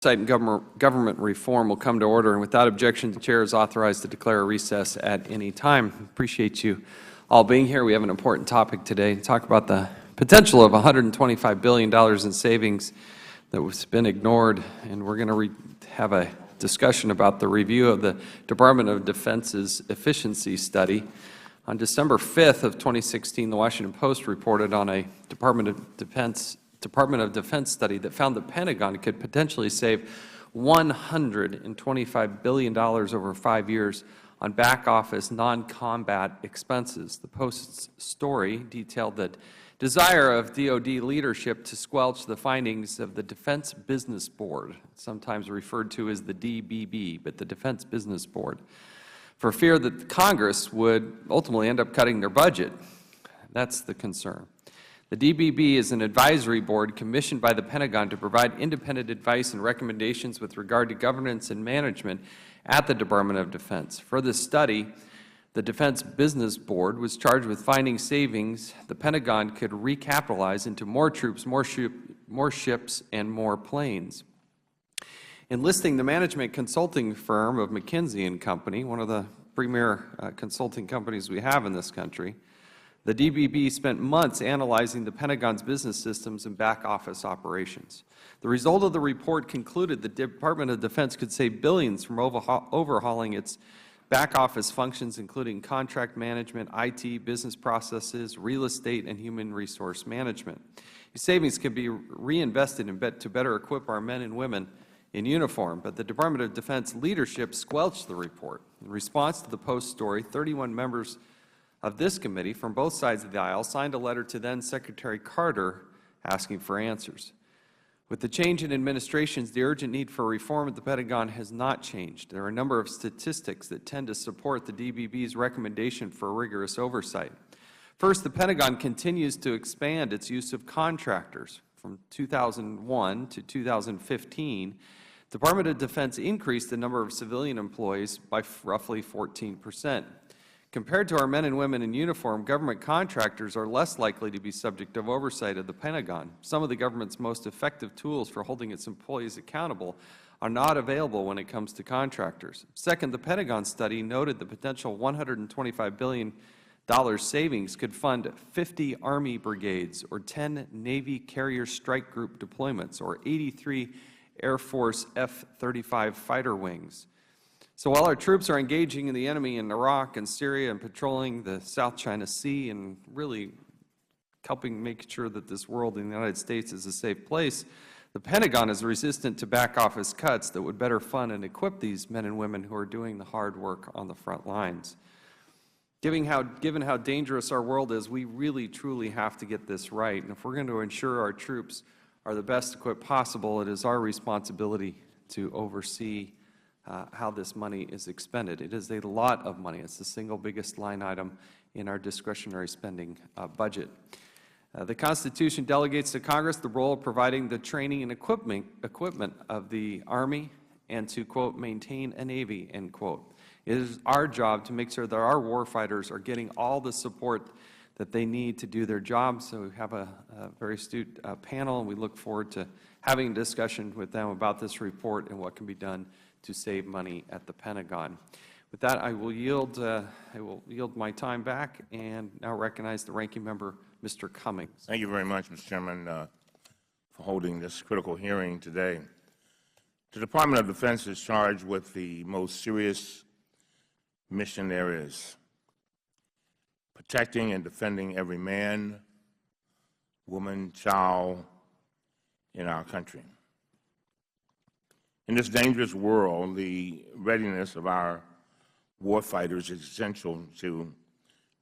Oversight and Government Reform will come to order, and without objection, the Chair is authorized to declare a recess at any time. Appreciate you all being here. We have an important topic today to talk about the potential of $125 billion in savings that has been ignored, and we're going to have a discussion about the review of the Department of Defense's efficiency study. On December 5th of 2016, the Washington Post reported on a Department of Defense study that found the Pentagon could potentially save $125 billion over 5 years on back-office non-combat expenses. The Post's story detailed the desire of DoD leadership to squelch the findings of the Defense Business Board, sometimes referred to as the DBB, but the Defense Business Board, for fear that Congress would ultimately end up cutting their budget. That's the concern. The DBB is an advisory board commissioned by the Pentagon to provide independent advice and recommendations with regard to governance and management at the Department of Defense. For this study, the Defense Business Board was charged with finding savings the Pentagon could recapitalize into more troops, more ships, and more planes. Enlisting the management consulting firm of McKinsey & Company, one of the premier consulting companies we have in this country, the DBB spent months analyzing the Pentagon's business systems and back-office operations. The result of the report concluded the Department of Defense could save billions from overhauling its back-office functions, including contract management, IT, business processes, real estate, and human resource management. These savings could be reinvested to better equip our men and women in uniform, but the Department of Defense leadership squelched the report. In response to the Post story, 31 members of this committee from both sides of the aisle signed a letter to then-Secretary Carter asking for answers. With the change in administrations, the urgent need for reform at the Pentagon has not changed. There are a number of statistics that tend to support the DBB's recommendation for rigorous oversight. First, the Pentagon continues to expand its use of contractors. From 2001 to 2015, the Department of Defense increased the number of civilian employees by roughly 14%. Compared to our men and women in uniform, government contractors are less likely to be subject to oversight of the Pentagon. Some of the government's most effective tools for holding its employees accountable are not available when it comes to contractors. Second, the Pentagon study noted the potential $125 billion savings could fund 50 Army brigades or 10 Navy Carrier Strike Group deployments or 83 Air Force F-35 fighter wings. So while our troops are engaging the enemy in Iraq and Syria and patrolling the South China Sea and really helping make sure that this world in the United States is a safe place, the Pentagon is resistant to back-office cuts that would better fund and equip these men and women who are doing the hard work on the front lines. Given how dangerous our world is, we really, truly have to get this right. And if we're going to ensure our troops are the best equipped possible, it is our responsibility to oversee how this money is expended. It is a lot of money. It's the single biggest line item in our discretionary spending budget. The Constitution delegates to Congress the role of providing the training and equipment of the Army and to, quote, maintain a Navy, end quote. It is our job to make sure that our warfighters are getting all the support that they need to do their jobs. So we have a very astute panel, and we look forward to having a discussion with them about this report and what can be done to save money at the Pentagon. With that, I will yield my time back and now recognize the Ranking Member, Mr. Cummings. Thank you very much, Mr. Chairman, for holding this critical hearing today. The Department of Defense is charged with the most serious mission areas: protecting and defending every man, woman, child in our country. In this dangerous world, the readiness of our warfighters is essential to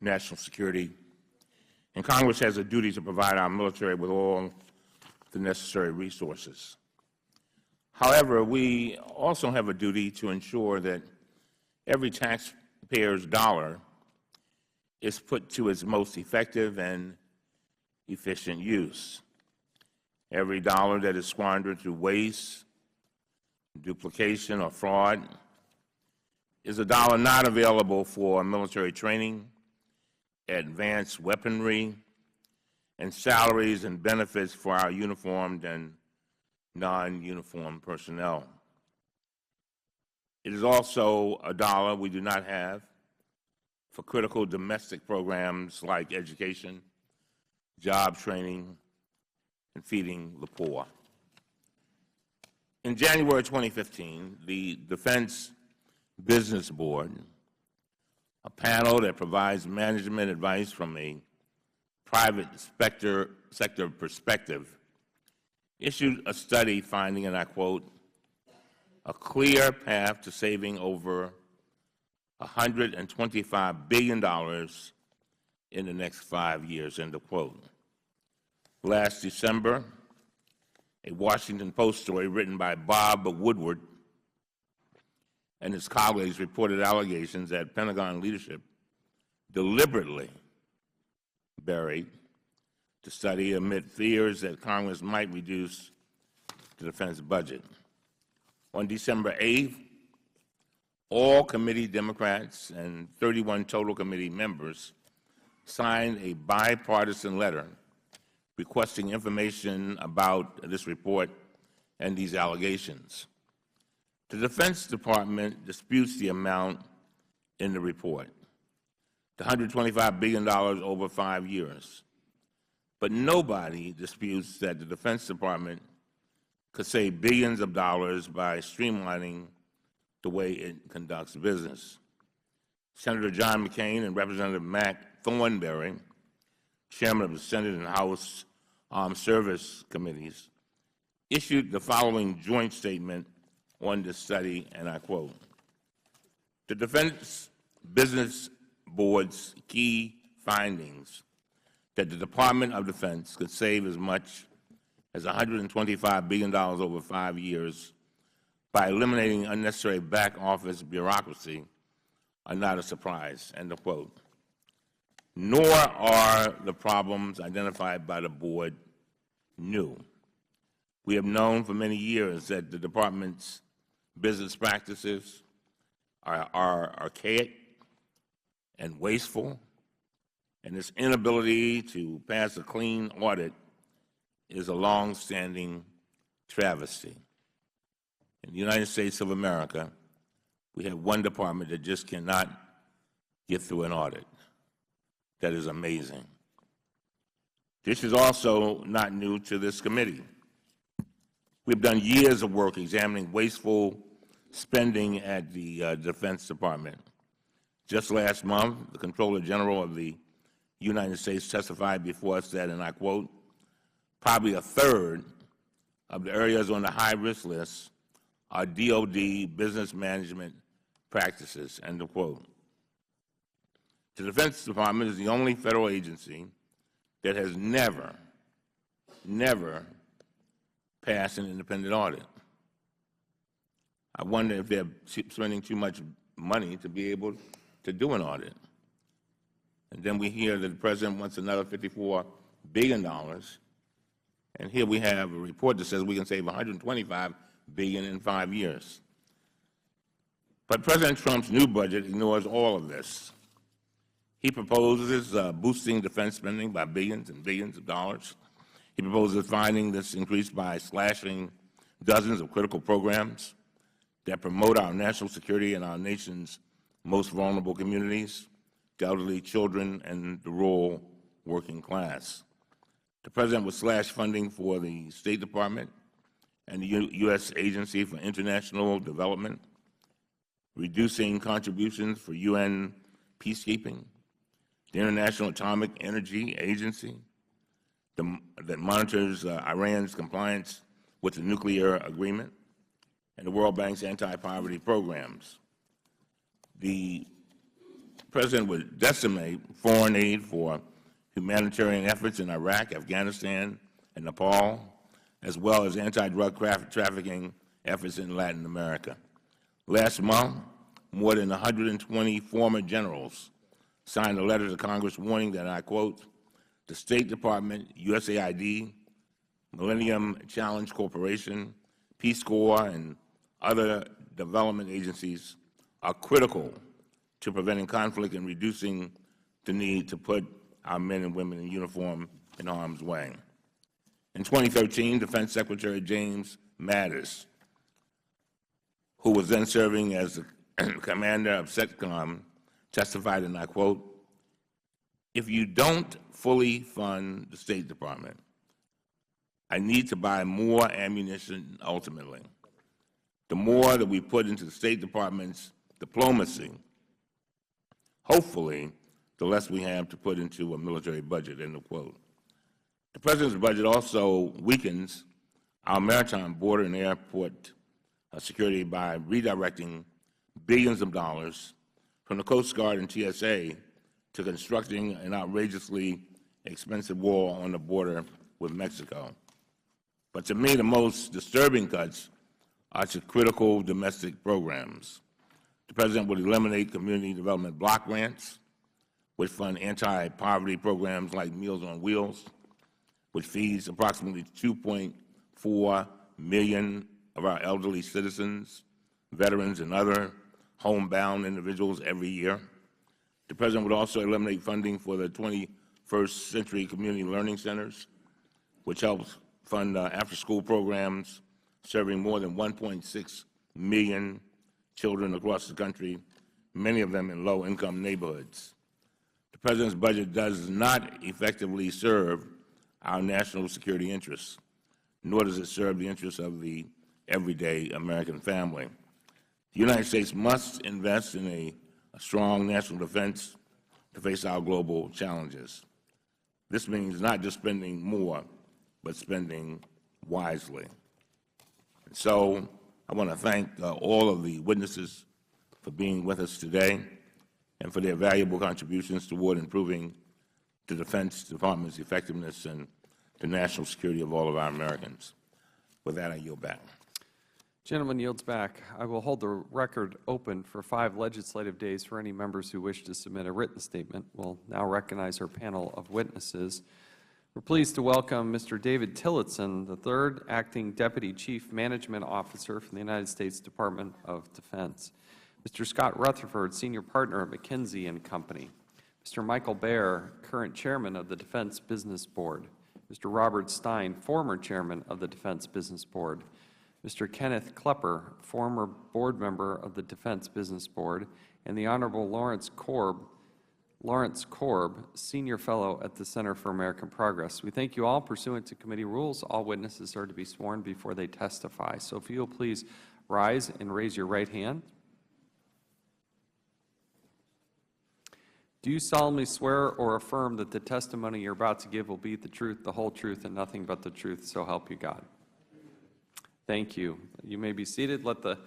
national security, and Congress has a duty to provide our military with all the necessary resources. However, we also have a duty to ensure that every taxpayer's dollar is put to its most effective and efficient use. Every dollar that is squandered through waste, duplication, or fraud is a dollar not available for military training, advanced weaponry, and salaries and benefits for our uniformed and non-uniformed personnel. It is also a dollar we do not have for critical domestic programs like education, job training, and feeding the poor. In January 2015, the Defense Business Board, a panel that provides management advice from a private sector perspective, issued a study finding, and I quote, "a clear path to saving over $125 billion in the next 5 years," end of quote. Last December, a Washington Post story written by Bob Woodward and his colleagues reported allegations that Pentagon leadership deliberately buried the study amid fears that Congress might reduce the defense budget. On December 8th, all committee Democrats and 31 total committee members signed a bipartisan letter requesting information about this report and these allegations. The Defense Department disputes the amount in the report, the $125 billion over 5 years. But nobody disputes that the Defense Department could save billions of dollars by streamlining the way it conducts business. Senator John McCain and Representative Mac Thornberry, chairman of the Senate and House Armed Service Committees, issued the following joint statement on this study, and I quote, "The Defense Business Board's key findings that the Department of Defense could save as much as $125 billion over 5 years by eliminating unnecessary back-office bureaucracy are not a surprise," end of quote. Nor are the problems identified by the Board new. We have known for many years that the Department's business practices are archaic and wasteful, and its inability to pass a clean audit is a long-standing travesty. In the United States of America, we have one department that just cannot get through an audit. That is amazing. This is also not new to this committee. We've done years of work examining wasteful spending at the Defense Department. Just last month, the Comptroller General of the United States testified before us that, and I quote, "probably a third of the areas on the high-risk list are DoD business management practices," end of quote. The Defense Department is the only federal agency that has never passed an independent audit. I wonder if they're spending too much money to be able to do an audit. And then we hear that the President wants another $54 billion, and here we have a report that says we can save $125 billion in 5 years. But President Trump's new budget ignores all of this. He proposes boosting defense spending by billions and billions of dollars. He proposes funding this increase by slashing dozens of critical programs that promote our national security and our nation's most vulnerable communities, the elderly, children, and the rural working class. The President would slash funding for the State Department and the U.S. Agency for International Development, reducing contributions for UN peacekeeping, the International Atomic Energy Agency that monitors Iran's compliance with the nuclear agreement, and the World Bank's anti-poverty programs. The President would decimate foreign aid for humanitarian efforts in Iraq, Afghanistan, and Nepal, as well as anti-drug trafficking efforts in Latin America. Last month, more than 120 former generals signed a letter to Congress warning that, I quote, "the State Department, USAID, Millennium Challenge Corporation, Peace Corps, and other development agencies are critical to preventing conflict and reducing the need to put our men and women in uniform in harm's way." In 2013, Defense Secretary James Mattis, who was then serving as the commander of CENTCOM, testified, and I quote, "If you don't fully fund the State Department, I need to buy more ammunition ultimately. The more that we put into the State Department's diplomacy, hopefully, the less we have to put into a military budget," end of quote. The President's budget also weakens our maritime border and airport security by redirecting billions of dollars from the Coast Guard and TSA to constructing an outrageously expensive wall on the border with Mexico. But to me, the most disturbing cuts are to critical domestic programs. The President would eliminate community development block grants, which fund anti-poverty programs like Meals on Wheels, which feeds approximately 2.4 million of our elderly citizens, veterans, and other homebound individuals every year. The President would also eliminate funding for the 21st Century Community Learning Centers, which helps fund after-school programs serving more than 1.6 million children across the country, many of them in low-income neighborhoods. The President's budget does not effectively serve our national security interests, nor does it serve the interests of the everyday American family. The United States must invest in a strong national defense to face our global challenges. This means not just spending more, but spending wisely. And so I want to thank all of the witnesses for being with us today and for their valuable contributions toward improving the Defense Department's effectiveness and the national security of all of our Americans. With that, I yield back. Gentleman yields back. I will hold the record open for 5 legislative days for any members who wish to submit a written statement. We'll now recognize our panel of witnesses. We're pleased to welcome Mr. David Tillotson, the 3rd Acting Deputy Chief Management Officer from the United States Department of Defense. Mr. Scott Rutherford, Senior Partner at McKinsey & Company. Mr. Michael Baer, current Chairman of the Defense Business Board. Mr. Robert Stein, former Chairman of the Defense Business Board. Mr. Kenneth Klepper, former board member of the Defense Business Board, and the Honorable Lawrence Korb, Senior Fellow at the Center for American Progress. We thank you all. Pursuant to committee rules, all witnesses are to be sworn before they testify. So if you will please rise and raise your right hand. Do you solemnly swear or affirm that the testimony you're about to give will be the truth, the whole truth, and nothing but the truth, so help you God? Thank you. You may be seated. Let the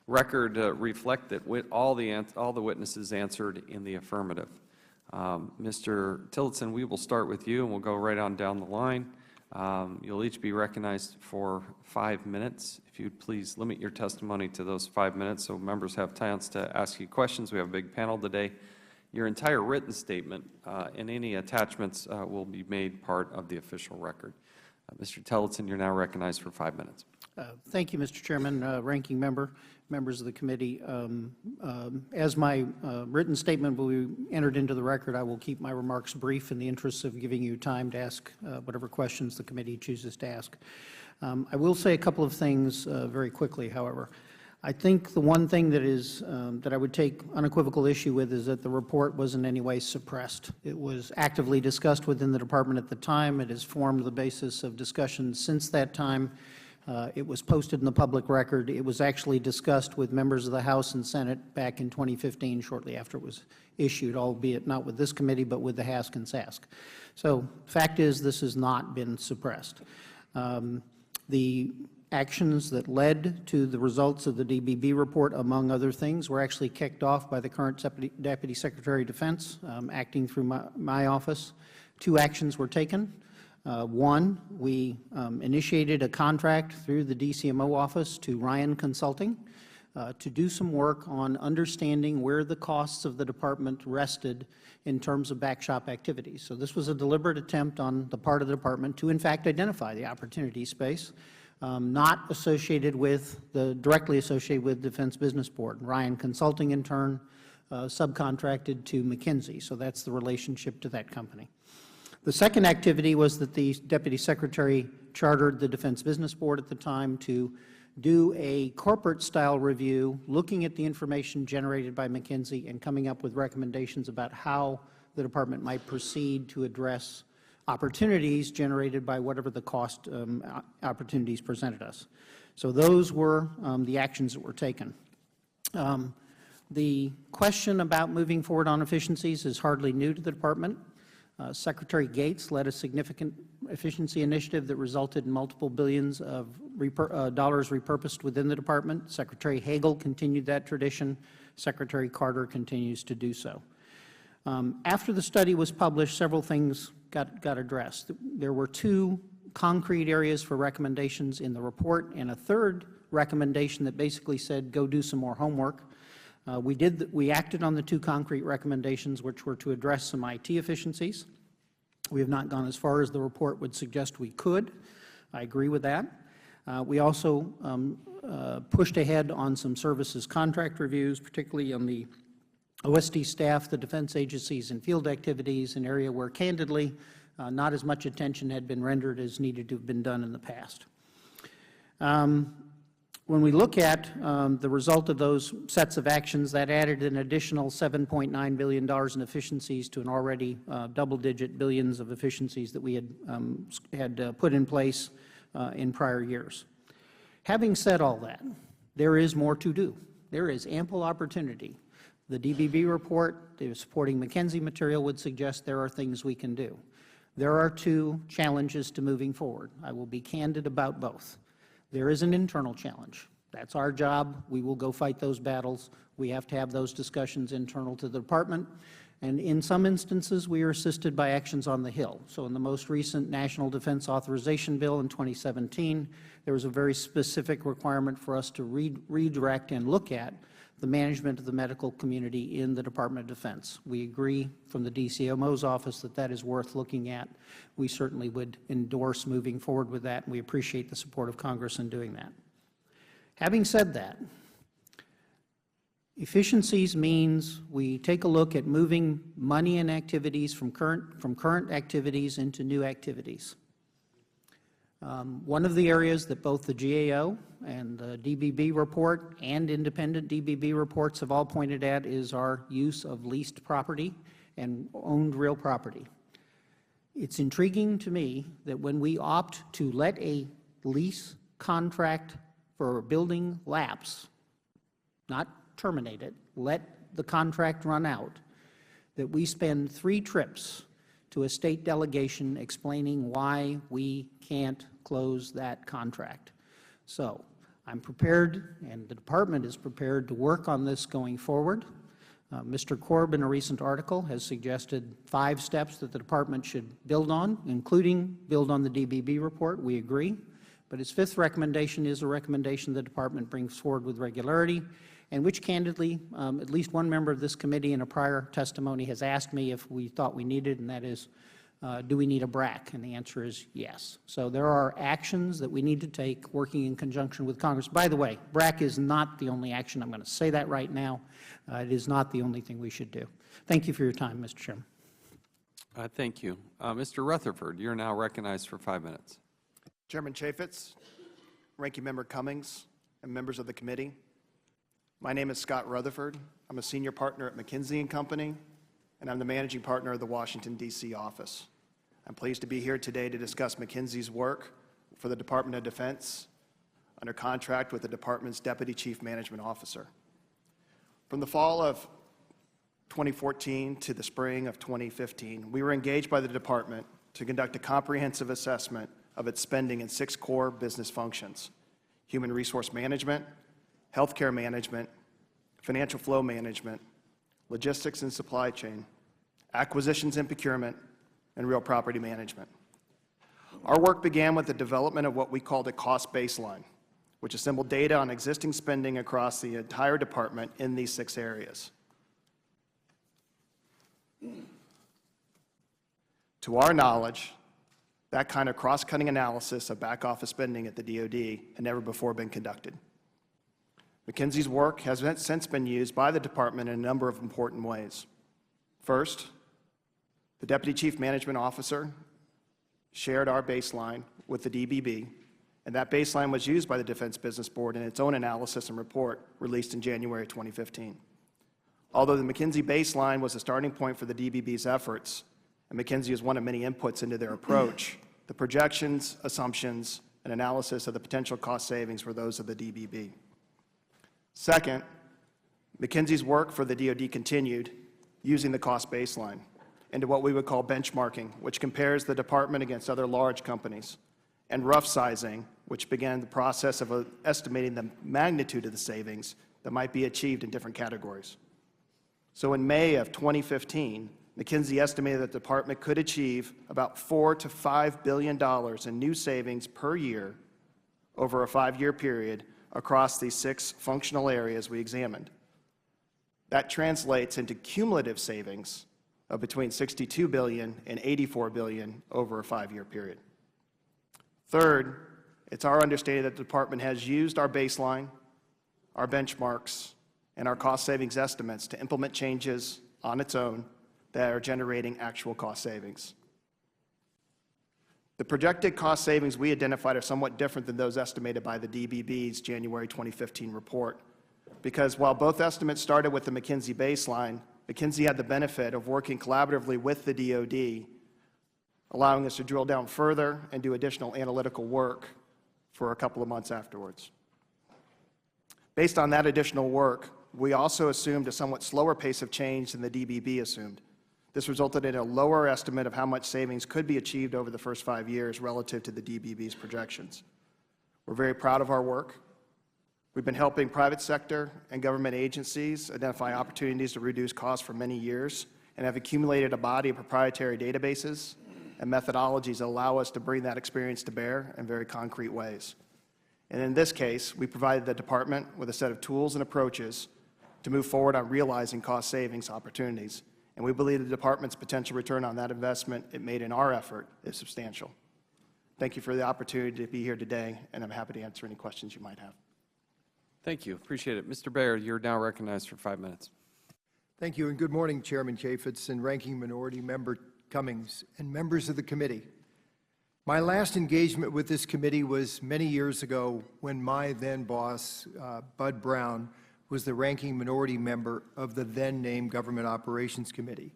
record reflect that all the witnesses answered in the affirmative. Mr. Tillotson, we will start with you, and we'll go right on down the line. You'll each be recognized for 5 minutes. If you'd please limit your testimony to those 5 minutes so members have time to ask you questions. We have a big panel today. Your entire written statement and any attachments will be made part of the official record. Mr. Tillotson, you're now recognized for 5 minutes. Thank you, Mr. Chairman, Ranking Member, members of the committee. As my written statement will be entered into the record, I will keep my remarks brief in the interest of giving you time to ask whatever questions the committee chooses to ask. I will say a couple of things very quickly, however. I think the one thing that is that I would take unequivocal issue with is that the report was in any way suppressed. It was actively discussed within the Department at the time. It has formed the basis of discussion since that time. It was posted in the public record. It was actually discussed with members of the House and Senate back in 2015, shortly after it was issued, albeit not with this committee, but with the HASC and SASC. So the fact is, this has not been suppressed. The actions that led to the results of the DBB report, among other things, were actually kicked off by the current Deputy Secretary of Defense, acting through my office. 2 actions were taken. One, we initiated a contract through the DCMO office to Ryan Consulting to do some work on understanding where the costs of the Department rested in terms of backshop activities. So this was a deliberate attempt on the part of the Department to, in fact, identify the opportunity space not associated with directly associated with Defense Business Board. Ryan Consulting, in turn, subcontracted to McKinsey. So that's the relationship to that company. The second activity was that the Deputy Secretary chartered the Defense Business Board at the time to do a corporate-style review, looking at the information generated by McKinsey and coming up with recommendations about how the Department might proceed to address opportunities generated by whatever the cost opportunities presented us. So those were the actions that were taken. The question about moving forward on efficiencies is hardly new to the Department. Secretary Gates led a significant efficiency initiative that resulted in multiple billions of dollars repurposed within the Department. Secretary Hagel continued that tradition. Secretary Carter continues to do so. After the study was published, several things got addressed. There were two concrete areas for recommendations in the report, and a third recommendation that basically said, go do some more homework. We acted on the two concrete recommendations, which were to address some IT efficiencies. We have not gone as far as the report would suggest we could. I agree with that. We also pushed ahead on some services contract reviews, particularly on the OSD staff, the defense agencies, and field activities, an area where, candidly, not as much attention had been rendered as needed to have been done in the past. When we look at the result of those sets of actions, that added an additional $7.9 billion in efficiencies to an already double-digit billions of efficiencies that we had put in place in prior years. Having said all that, there is more to do. There is ample opportunity. The DBB report, the supporting McKinsey material would suggest there are things we can do. There are two challenges to moving forward. I will be candid about both. There is an internal challenge. That's our job. We will go fight those battles. We have to have those discussions internal to the Department. And in some instances, we are assisted by actions on the Hill. So in the most recent National Defense Authorization Bill in 2017, there was a very specific requirement for us to redirect and look at the management of the medical community in the Department of Defense. We agree from the DCMO's office that that is worth looking at. We certainly would endorse moving forward with that, and we appreciate the support of Congress in doing that. Having said that, efficiencies means we take a look at moving money and activities from current activities into new activities. One of the areas that both the GAO and the DBB report and independent DBB reports have all pointed at is our use of leased property and owned real property. It's intriguing to me that when we opt to let a lease contract for a building lapse, not terminate it, let the contract run out, that we spend 3 trips to a state delegation explaining why we can't close that contract. So I'm prepared, and the Department is prepared, to work on this going forward. Mr. Korb, in a recent article, has suggested 5 steps that the Department should build on, including build on the DBB report. We agree. But his 5th recommendation is a recommendation the Department brings forward with regularity, and which, candidly, at least one member of this committee in a prior testimony has asked me if we thought we needed, and that is, do we need a BRAC? And the answer is yes. So there are actions that we need to take working in conjunction with Congress. By the way, BRAC is not the only action. I'm going to say that right now. It is not the only thing we should do. Thank you for your time, Mr. Chairman. Thank you. Mr. Rutherford, you're now recognized for 5 minutes. Chairman Chaffetz, Ranking Member Cummings, and members of the committee. My name is Scott Rutherford. I'm a senior partner at McKinsey & Company, and I'm the managing partner of the Washington, D.C. office. I'm pleased to be here today to discuss McKinsey's work for the Department of Defense under contract with the Department's Deputy Chief Management Officer. From the fall of 2014 to the spring of 2015, we were engaged by the Department to conduct a comprehensive assessment of its spending in 6 core business functions: human resource management, healthcare management, financial flow management, logistics and supply chain, acquisitions and procurement, and real property management. Our work began with the development of what we called a cost baseline, which assembled data on existing spending across the entire department in these 6 areas. To our knowledge, that kind of cross-cutting analysis of back-office spending at the DoD had never before been conducted. McKinsey's work has since been used by the Department in a number of important ways. First, The Deputy Chief Management Officer shared our baseline with the DBB, and that baseline was used by the Defense Business Board in its own analysis and report released in January 2015. Although the McKinsey baseline was the starting point for the DBB's efforts, and McKinsey is one of many inputs into their approach, the projections, assumptions, and analysis of the potential cost savings were those of the DBB. Second, McKinsey's work for the DoD continued using the cost baseline into what we would call benchmarking, which compares the department against other large companies, and rough sizing, which began the process of estimating the magnitude of the savings that might be achieved in different categories. So in May of 2015, McKinsey estimated that the department could achieve about $4 to $5 billion in new savings per year over a 5-year period across these 6 functional areas we examined. That translates into cumulative savings of between $62 billion and $84 billion over a 5-year period. Third, it's our understanding that the department has used our baseline, our benchmarks, and our cost savings estimates to implement changes on its own that are generating actual cost savings. The projected cost savings we identified are somewhat different than those estimated by the DBB's January 2015 report, because while both estimates started with the McKinsey baseline, McKinsey had the benefit of working collaboratively with the DoD, allowing us to drill down further and do additional analytical work for a couple of months afterwards. Based on that additional work, we also assumed a somewhat slower pace of change than the DBB assumed. This resulted in a lower estimate of how much savings could be achieved over the first 5 years relative to the DBB's projections. We're very proud of our work. We've been helping private sector and government agencies identify opportunities to reduce costs for many years and have accumulated a body of proprietary databases and methodologies that allow us to bring that experience to bear in very concrete ways. And in this case, we provided the department with a set of tools and approaches to move forward on realizing cost savings opportunities. And we believe the department's potential return on that investment it made in our effort is substantial. Thank you for the opportunity to be here today, and I'm happy to answer any questions you might have. Thank you. Appreciate it. Mr. Baird, you're now recognized for 5 minutes. Thank you, and good morning, Chairman Chaffetz and Ranking Minority Member Cummings and members of the committee. My last engagement with this committee was many years ago when my then boss, Bud Brown, was the ranking minority member of the then-named Government Operations Committee.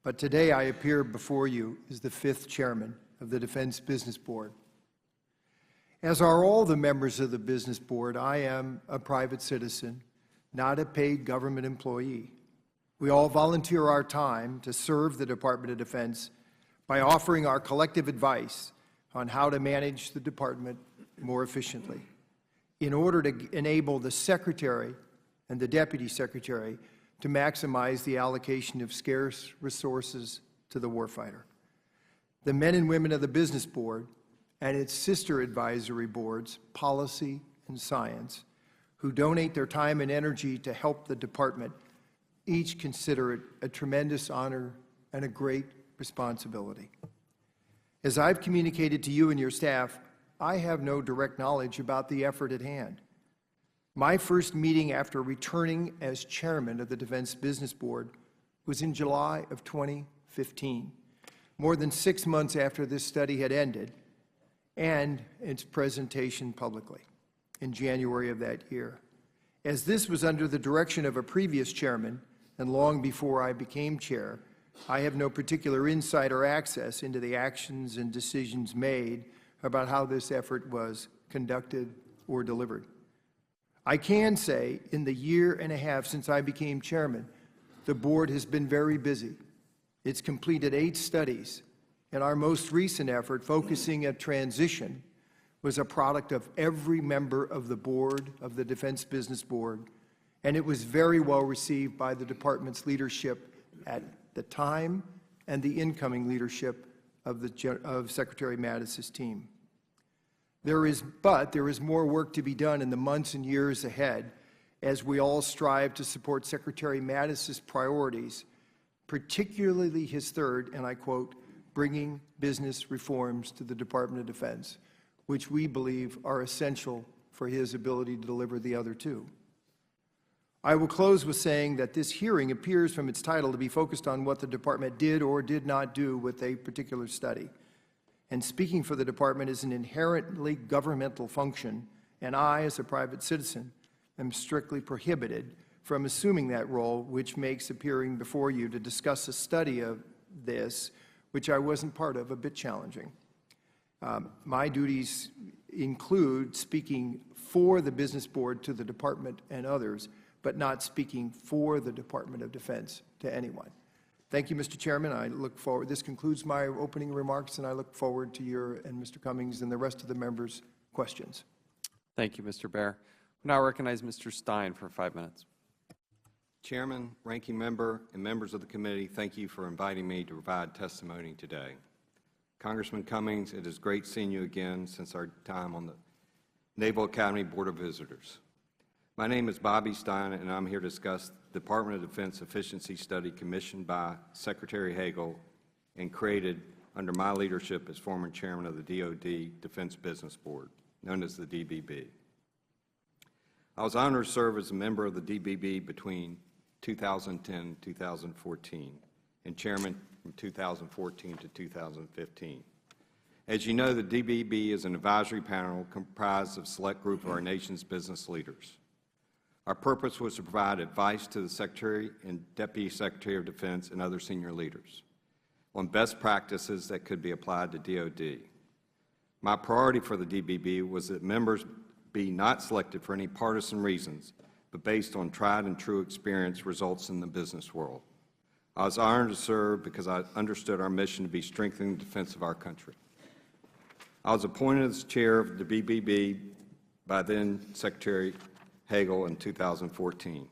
But today I appear before you as the 5th chairman of the Defense Business Board. As are all the members of the Business Board, I am a private citizen, not a paid government employee. We all volunteer our time to serve the Department of Defense by offering our collective advice on how to manage the department more efficiently in order to enable the Secretary and the Deputy Secretary to maximize the allocation of scarce resources to the warfighter. The men and women of the Business Board and its sister advisory boards, Policy and Science, who donate their time and energy to help the department, each consider it a tremendous honor and a great responsibility. As I've communicated to you and your staff, I have no direct knowledge about the effort at hand. My first meeting after returning as chairman of the Defense Business Board was in July of 2015, more than 6 months after this study had ended and its presentation publicly in January of that year. As this was under the direction of a previous chairman, and long before I became chair, I have no particular insight or access into the actions and decisions made about how this effort was conducted or delivered. I can say in the year and a half since I became chairman, the board has been very busy. It's completed 8 studies, and our most recent effort, focusing at transition, was a product of every member of the board of the Defense Business Board, and it was very well received by the department's leadership at the time and the incoming leadership of Secretary Mattis's team. There is more work to be done in the months and years ahead as we all strive to support Secretary Mattis's priorities, particularly his third, and I quote, bringing business reforms to the Department of Defense, which we believe are essential for his ability to deliver the other 2. I will close with saying that this hearing appears from its title to be focused on what the Department did or did not do with a particular study. And speaking for the Department is an inherently governmental function, and I, as a private citizen, am strictly prohibited from assuming that role, which makes appearing before you to discuss a study of this, which I wasn't part of, a bit challenging. My duties include speaking for the Business Board to the Department and others, but not speaking for the Department of Defense to anyone. Thank you, Mr. Chairman. I look forward. This concludes my opening remarks, and I look forward to your and Mr. Cummings and the rest of the members' questions. Thank you, Mr. Baer. We now recognize Mr. Stein for 5 minutes. Chairman, Ranking Member, and members of the committee, thank you for inviting me to provide testimony today. Congressman Cummings, it is great seeing you again since our time on the Naval Academy Board of Visitors. My name is Bobby Stein, and I'm here to discuss the Department of Defense Efficiency Study commissioned by Secretary Hagel and created under my leadership as former chairman of the DoD Defense Business Board, known as the DBB. I was honored to serve as a member of the DBB between 2010 and 2014, and chairman from 2014 to 2015. As you know, the DBB is an advisory panel comprised of a select group of our nation's business leaders. Our purpose was to provide advice to the Secretary and Deputy Secretary of Defense and other senior leaders on best practices that could be applied to DoD. My priority for the DBB was that members be not selected for any partisan reasons, but based on tried and true experience results in the business world. I was honored to serve because I understood our mission to be strengthening the defense of our country. I was appointed as chair of the DBB by then Secretary Hagel in 2014.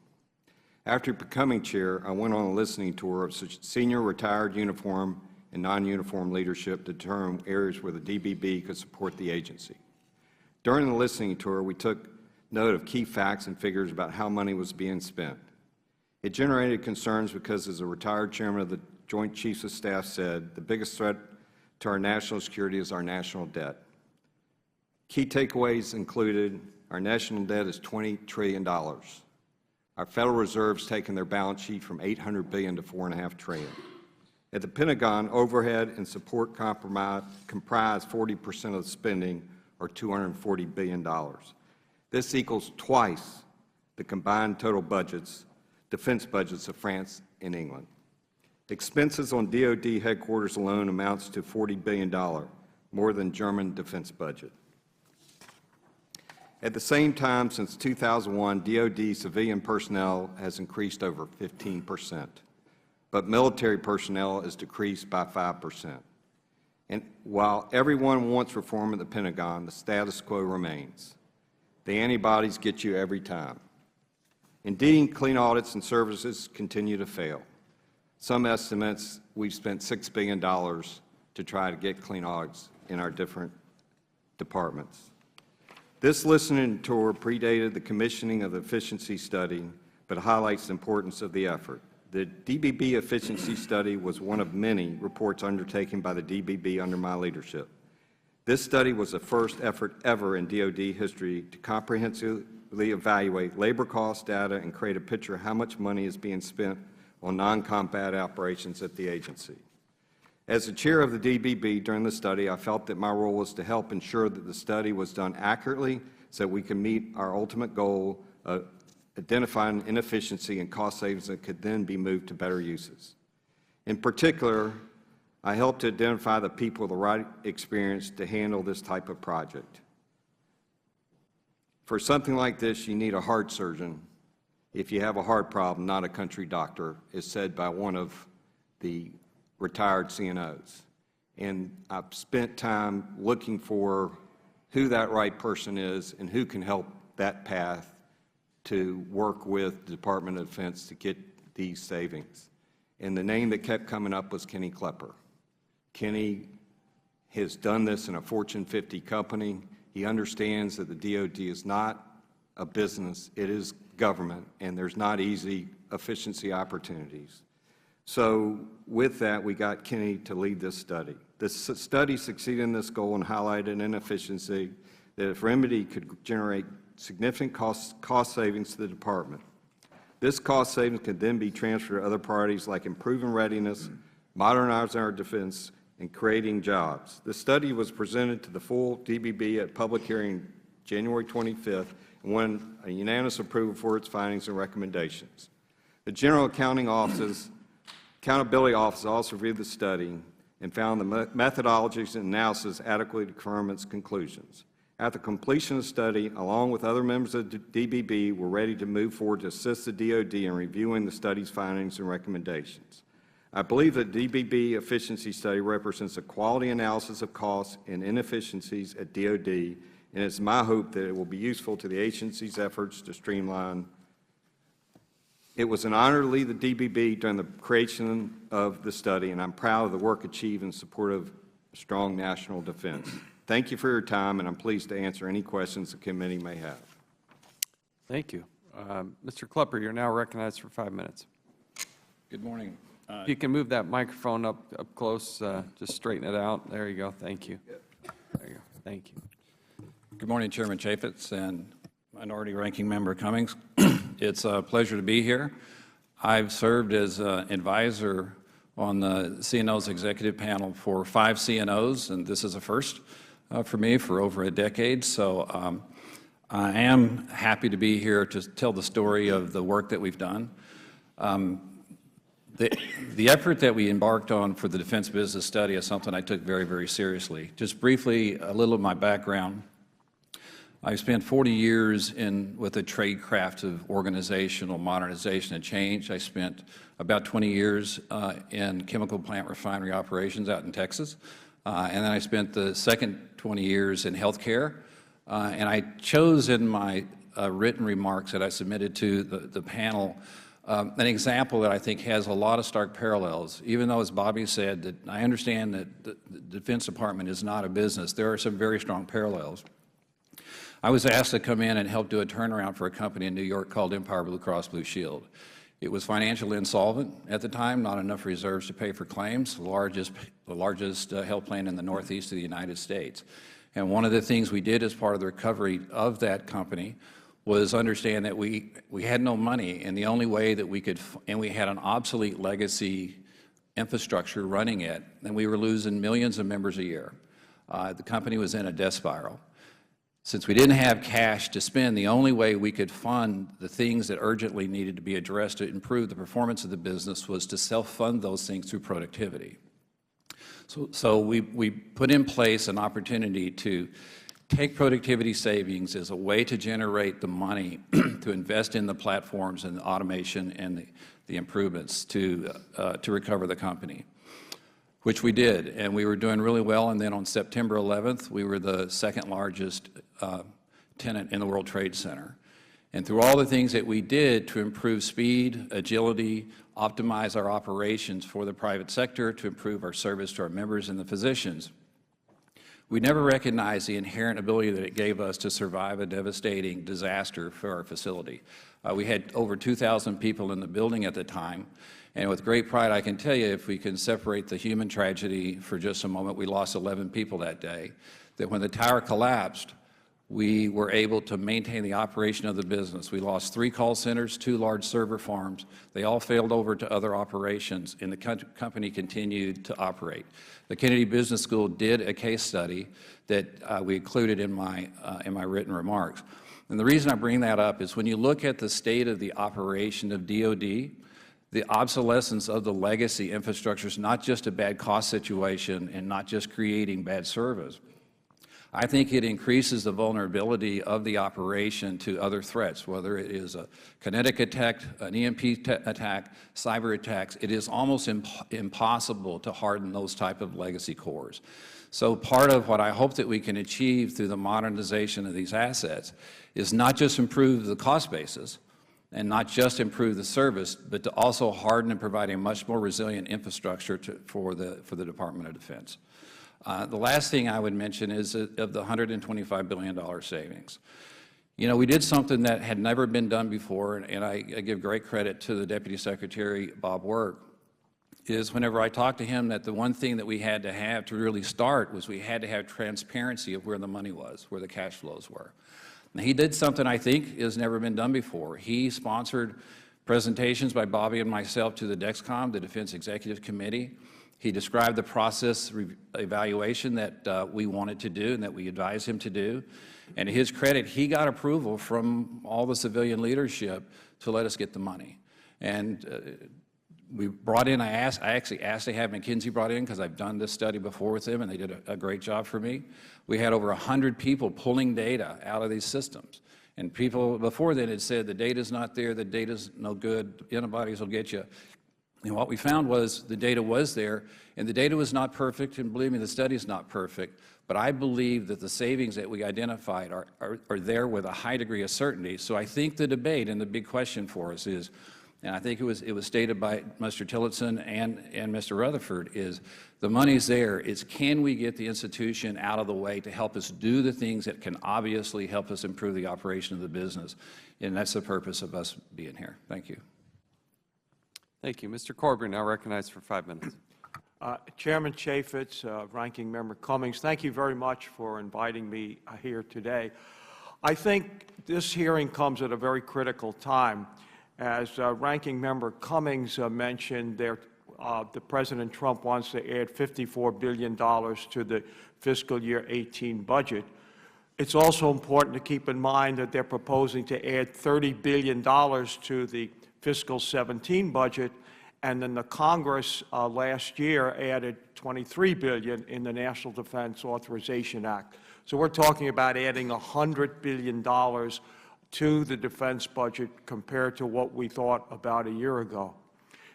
After becoming chair, I went on a listening tour of senior retired uniform and non-uniform leadership to determine areas where the DBB could support the agency. During the listening tour, we took note of key facts and figures about how money was being spent. It generated concerns because, as a retired chairman of the Joint Chiefs of Staff said, the biggest threat to our national security is our national debt. Key takeaways included our national debt is $20 trillion. Our Federal Reserve's taken their balance sheet from $800 billion to $4.5 trillion. At the Pentagon, overhead and support comprise 40% of the spending, or $240 billion. This equals twice the combined total budgets, defense budgets of France and England. Expenses on DoD headquarters alone amounts to $40 billion, more than German defense budget. At the same time, since 2001, DoD civilian personnel has increased over 15%, but military personnel has decreased by 5%. And while everyone wants reform at the Pentagon, the status quo remains. The antibodies get you every time. Indeed, clean audits and services continue to fail. Some estimates we've spent $6 billion to try to get clean audits in our different departments. This listening tour predated the commissioning of the efficiency study, but highlights the importance of the effort. The DBB efficiency study was one of many reports undertaken by the DBB under my leadership. This study was the first effort ever in DoD history to comprehensively evaluate labor cost data and create a picture of how much money is being spent on non-combat operations at the agency. As the chair of the DBB during the study, I felt that my role was to help ensure that the study was done accurately so that we can meet our ultimate goal of identifying inefficiency and cost savings that could then be moved to better uses. In particular, I helped to identify the people with the right experience to handle this type of project. For something like this, you need a heart surgeon if you have a heart problem, not a country doctor, is said by one of the retired CNOs. And I've spent time looking for who that right person is and who can help that path to work with the Department of Defense to get these savings. And the name that kept coming up was Kenny Klepper. Kenny has done this in a Fortune 50 company. He understands that the DoD is not a business, it is government, and there's not easy efficiency opportunities. So with that, we got Kenny to lead this study. This study succeeded in this goal and highlighted an inefficiency that, if remedied, could generate significant cost savings to the department. This cost savings can then be transferred to other priorities like improving readiness, modernizing our defense, and creating jobs. The study was presented to the full DBB at public hearing January 25th and won a unanimous approval for its findings and recommendations. The General Accountability Office also reviewed the study and found the methodologies and analysis adequately confirm its conclusions. After completion of the study, along with other members of the DBB, we're ready to move forward to assist the DoD in reviewing the study's findings and recommendations. I believe that DBB efficiency study represents a quality analysis of costs and inefficiencies at DoD, and it's my hope that it will be useful to the agency's efforts to streamline. It was an honor to lead the DBB during the creation of the study, and I'm proud of the work achieved in support of strong national defense. Thank you for your time, and I'm pleased to answer any questions the committee may have. Thank you. Mr. Klepper, you're now recognized for 5 minutes. Good morning. If you can move that microphone up close, just straighten it out. There you go. Thank you. There you go. Thank you. Good morning, Chairman Chaffetz and Minority Ranking Member Cummings. It's a pleasure to be here. I've served as an advisor on the CNO's executive panel for 5 CNOs, and this is a first for me for over a decade. So I am happy to be here to tell the story of the work that we've done. The effort that we embarked on for the Defense Business Study is something I took very, very seriously. Just briefly, a little of my background. I spent 40 years with the trade craft of organizational modernization and change. I spent about 20 years in chemical plant refinery operations out in Texas. And then I spent the second 20 years in healthcare. And I chose in my written remarks that I submitted to the panel an example that I think has a lot of stark parallels. Even though, as Bobby said, that I understand that the Defense Department is not a business, there are some very strong parallels. I was asked to come in and help do a turnaround for a company in New York called Empire Blue Cross Blue Shield. It was financially insolvent at the time, not enough reserves to pay for claims, the largest health plan in the Northeast of the United States. And one of the things we did as part of the recovery of that company was understand that we had no money, and the only way that we could, and we had an obsolete legacy infrastructure running it, and we were losing millions of members a year. The company was in a death spiral. Since we didn't have cash to spend, the only way we could fund the things that urgently needed to be addressed to improve the performance of the business was to self-fund those things through productivity. So we put in place an opportunity to take productivity savings as a way to generate the money to invest in the platforms and the automation and the improvements to recover the company, which we did, and we were doing really well. And then on September 11th, we were the second largest tenant in the World Trade Center. And through all the things that we did to improve speed, agility, optimize our operations for the private sector, to improve our service to our members and the physicians, we never recognized the inherent ability that it gave us to survive a devastating disaster for our facility. We had over 2,000 people in the building at the time, and with great pride I can tell you, if we can separate the human tragedy for just a moment, we lost 11 people that day, that when the tower collapsed, we were able to maintain the operation of the business. We lost 3 call centers, 2 large server farms. They all failed over to other operations, and the company continued to operate. The Kennedy Business School did a case study that we included in my written remarks. And the reason I bring that up is when you look at the state of the operation of DoD, the obsolescence of the legacy infrastructure is not just a bad cost situation and not just creating bad service. I think it increases the vulnerability of the operation to other threats, whether it is a kinetic attack, an EMP attack, cyber attacks. It is almost impossible to harden those type of legacy cores. So part of what I hope that we can achieve through the modernization of these assets is not just improve the cost basis and not just improve the service, but to also harden and provide a much more resilient infrastructure for the Department of Defense. The last thing I would mention is of the $125 billion savings. You know, we did something that had never been done before, and I give great credit to the Deputy Secretary, Bob Work, is whenever I talked to him that the one thing that we had to have to really start was we had to have transparency of where the money was, where the cash flows were. Now, he did something I think has never been done before. He sponsored presentations by Bobby and myself to the DEXCOM, the Defense Executive Committee. He described the process evaluation that we wanted to do and that we advised him to do. And to his credit, he got approval from all the civilian leadership to let us get the money. And we brought in, I actually asked to have McKinsey brought in because I've done this study before with them and they did a great job for me. We had over 100 people pulling data out of these systems. And people before then had said the data's not there, the data's no good, antibodies will get you. And what we found was the data was there, and the data was not perfect, and believe me, the study's not perfect, but I believe that the savings that we identified are there with a high degree of certainty. So I think the debate and the big question for us is, and I think it was stated by Mr. Tillotson and Mr. Rutherford, is the money's there. It's can we get the institution out of the way to help us do the things that can obviously help us improve the operation of the business? And that's the purpose of us being here. Thank you. Thank you. Mr. Corbett, now recognized for 5 minutes. Chairman Chaffetz, Ranking Member Cummings, thank you very much for inviting me here today. I think this hearing comes at a very critical time. As Ranking Member Cummings mentioned, the President Trump wants to add $54 billion to the fiscal year 18 budget. It's also important to keep in mind that they're proposing to add $30 billion to the fiscal 17 budget, and then the Congress last year added $23 billion in the National Defense Authorization Act. So we're talking about adding $100 billion to the defense budget compared to what we thought about a year ago.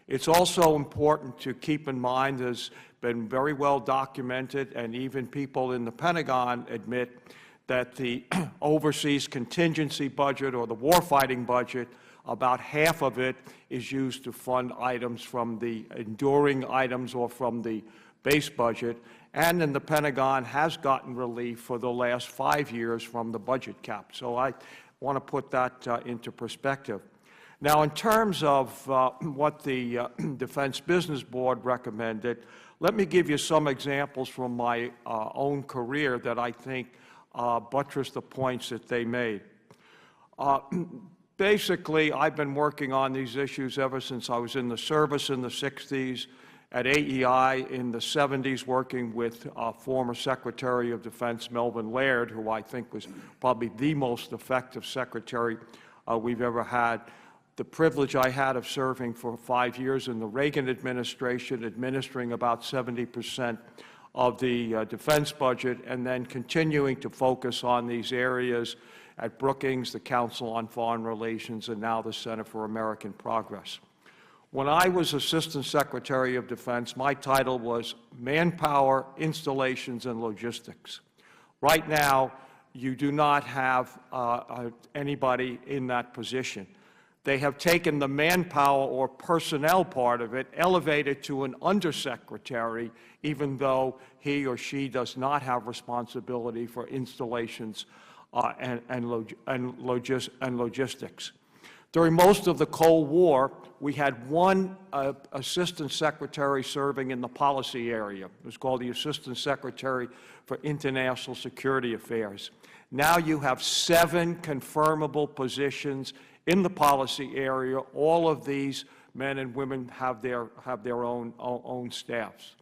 It's also important to keep in mind, as been very well documented, and even people in the Pentagon admit, that the overseas contingency budget or the warfighting budget, about half of it is used to fund items from the enduring items or from the base budget, and then the Pentagon has gotten relief for the last 5 years from the budget cap. So I want to put that into perspective. Now, in terms of what the Defense Business Board recommended, let me give you some examples from my own career that I think buttress the points that they made. Basically, I've been working on these issues ever since I was in the service in the 60s, at AEI in the 70s, working with former Secretary of Defense Melvin Laird, who I think was probably the most effective secretary we've ever had. The privilege I had of serving for 5 years in the Reagan administration, administering about 70% of the defense budget, and then continuing to focus on these areas at Brookings, the Council on Foreign Relations, and now the Center for American Progress. When I was Assistant Secretary of Defense, my title was Manpower, Installations, and Logistics. Right now, you do not have anybody in that position. They have taken the manpower or personnel part of it, elevated to an undersecretary, even though he or she does not have responsibility for installations and logistics. During most of the Cold War, we had one assistant secretary serving in the policy area. It was called the Assistant Secretary for International Security Affairs. Now you have 7 confirmable positions in the policy area. All of these men and women have their own staffs.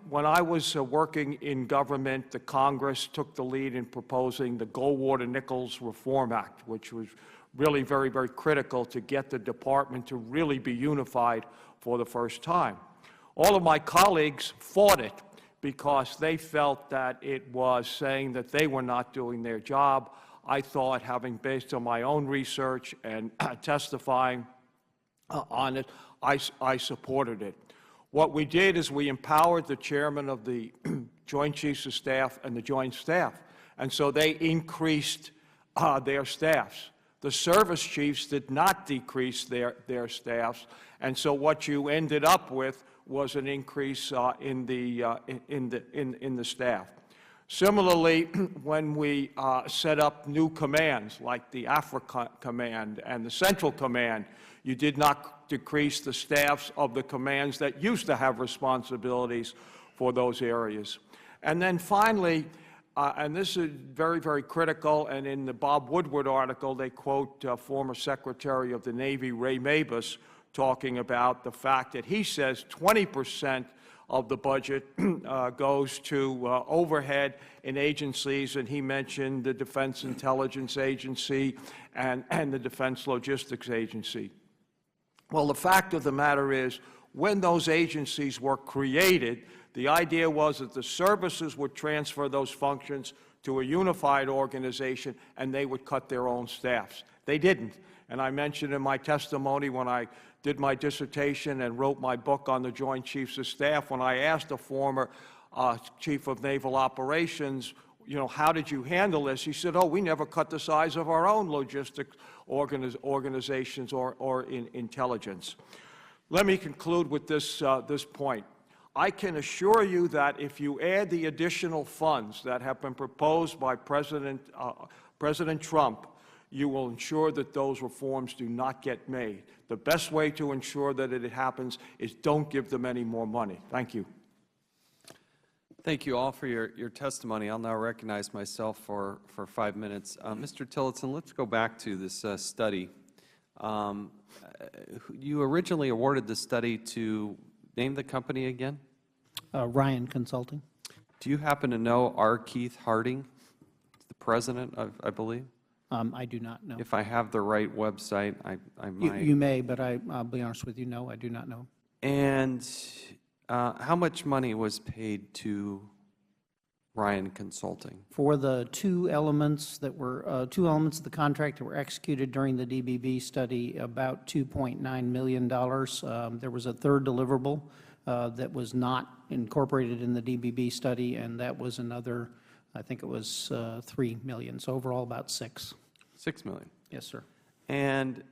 When I was working in government, the Congress took the lead in proposing the Goldwater-Nichols Reform Act, which was really very, very critical to get the department to really be unified for the first time. All of my colleagues fought it because they felt that it was saying that they were not doing their job. I thought, having based on my own research and testifying on it, I supported it. What we did is we empowered the chairman of the Joint Chiefs of Staff and the Joint Staff, and so they increased their staffs. The service chiefs did not decrease their staffs, and so what you ended up with was an increase in the staff. Similarly, when we set up new commands like the Africa Command and the Central Command, you did not decrease the staffs of the commands that used to have responsibilities for those areas. And then finally, and this is very, very critical, and in the Bob Woodward article, they quote former Secretary of the Navy Ray Mabus talking about the fact that he says 20% of the budget goes to overhead in agencies, and he mentioned the Defense Intelligence Agency and the Defense Logistics Agency. Well, the fact of the matter is, when those agencies were created, the idea was that the services would transfer those functions to a unified organization, and they would cut their own staffs. They didn't. And I mentioned in my testimony when I did my dissertation and wrote my book on the Joint Chiefs of Staff, when I asked a former Chief of Naval Operations, you know, how did you handle this? He said, oh, we never cut the size of our own logistics organizations or in intelligence. Let me conclude with this point. I can assure you that if you add the additional funds that have been proposed by President Trump, you will ensure that those reforms do not get made. The best way to ensure that it happens is don't give them any more money. Thank you. Thank you all for your testimony. I'll now recognize myself for 5 minutes. Mr. Tillotson, let's go back to this study. You originally awarded the study to name the company again? Ryan Consulting. Do you happen to know R. Keith Harding, the president, I believe? I do not know. If I have the right website, I might. You may, but I'll be honest with you, no, I do not know. And how much money was paid to Ryan Consulting? For the two elements of the contract that were executed during the DBB study, about $2.9 million. There was a third deliverable that was not incorporated in the DBB study, and that was another, I think it was $3 million. So overall, about $6. $6 million. Yes, sir. And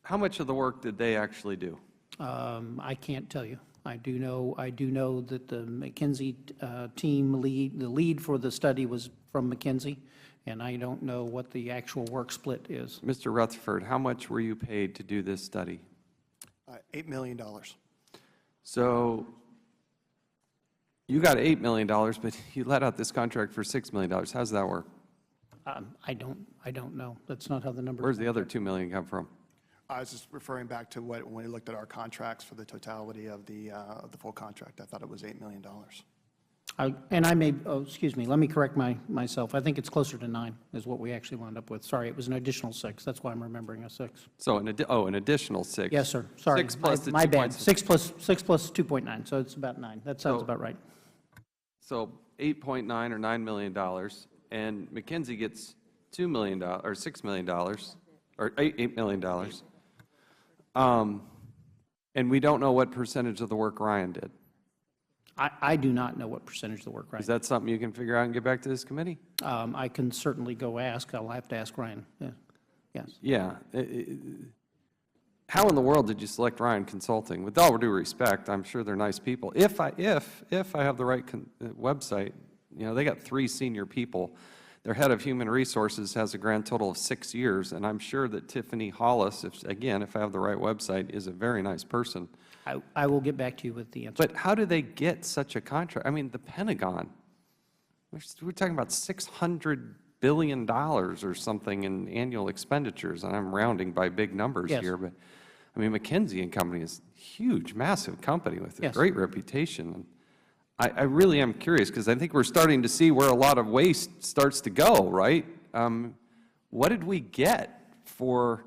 how much of the work did they actually do? I can't tell you. I do know that the McKinsey team the lead for the study was from McKinsey, and I don't know what the actual work split is. Mr. Rutherford, how much were you paid to do this study? $8 million. So you got $8 million, but you let out this contract for $6 million. How does that work? I don't know. That's not how the numbers. Where's the other $2 million come from? I was just referring back to when we looked at our contracts for the totality of the full contract. I thought it was $8 million. And I may, excuse me, let me correct myself. I think it's closer to 9 is what we actually wound up with. Sorry, it was an additional 6. That's why I'm remembering a 6. So an additional 6. Yes, sir. Sorry. 6 plus the my 2. bad. 6 plus 2.9, so it's about 9. That sounds about right. So 8.9 or $9 million, and McKinsey gets $2 million or $6 million or $8 million. And we don't know what percentage of the work Ryan did. I do not know what percentage of the work, right? Is that something you can figure out and get back to this committee? I can certainly go ask. I'll have to ask Ryan. Yeah. Yes. Yeah. How in the world did you select Ryan Consulting? With all due respect, I'm sure they're nice people. If I have the right website, you know, they got 3 senior people. Their head of human resources has a grand total of 6 years, and I'm sure that Tiffany Hollis, if I have the right website, is a very nice person. I will get back to you with the answer. But how do they get such a contract? I mean, the Pentagon, we're talking about $600 billion or something in annual expenditures, and I'm rounding by big numbers here, but I mean, McKinsey and Company is a huge, massive company with a great reputation. And I really am curious, because I think we're starting to see where a lot of waste starts to go, right? What did we get for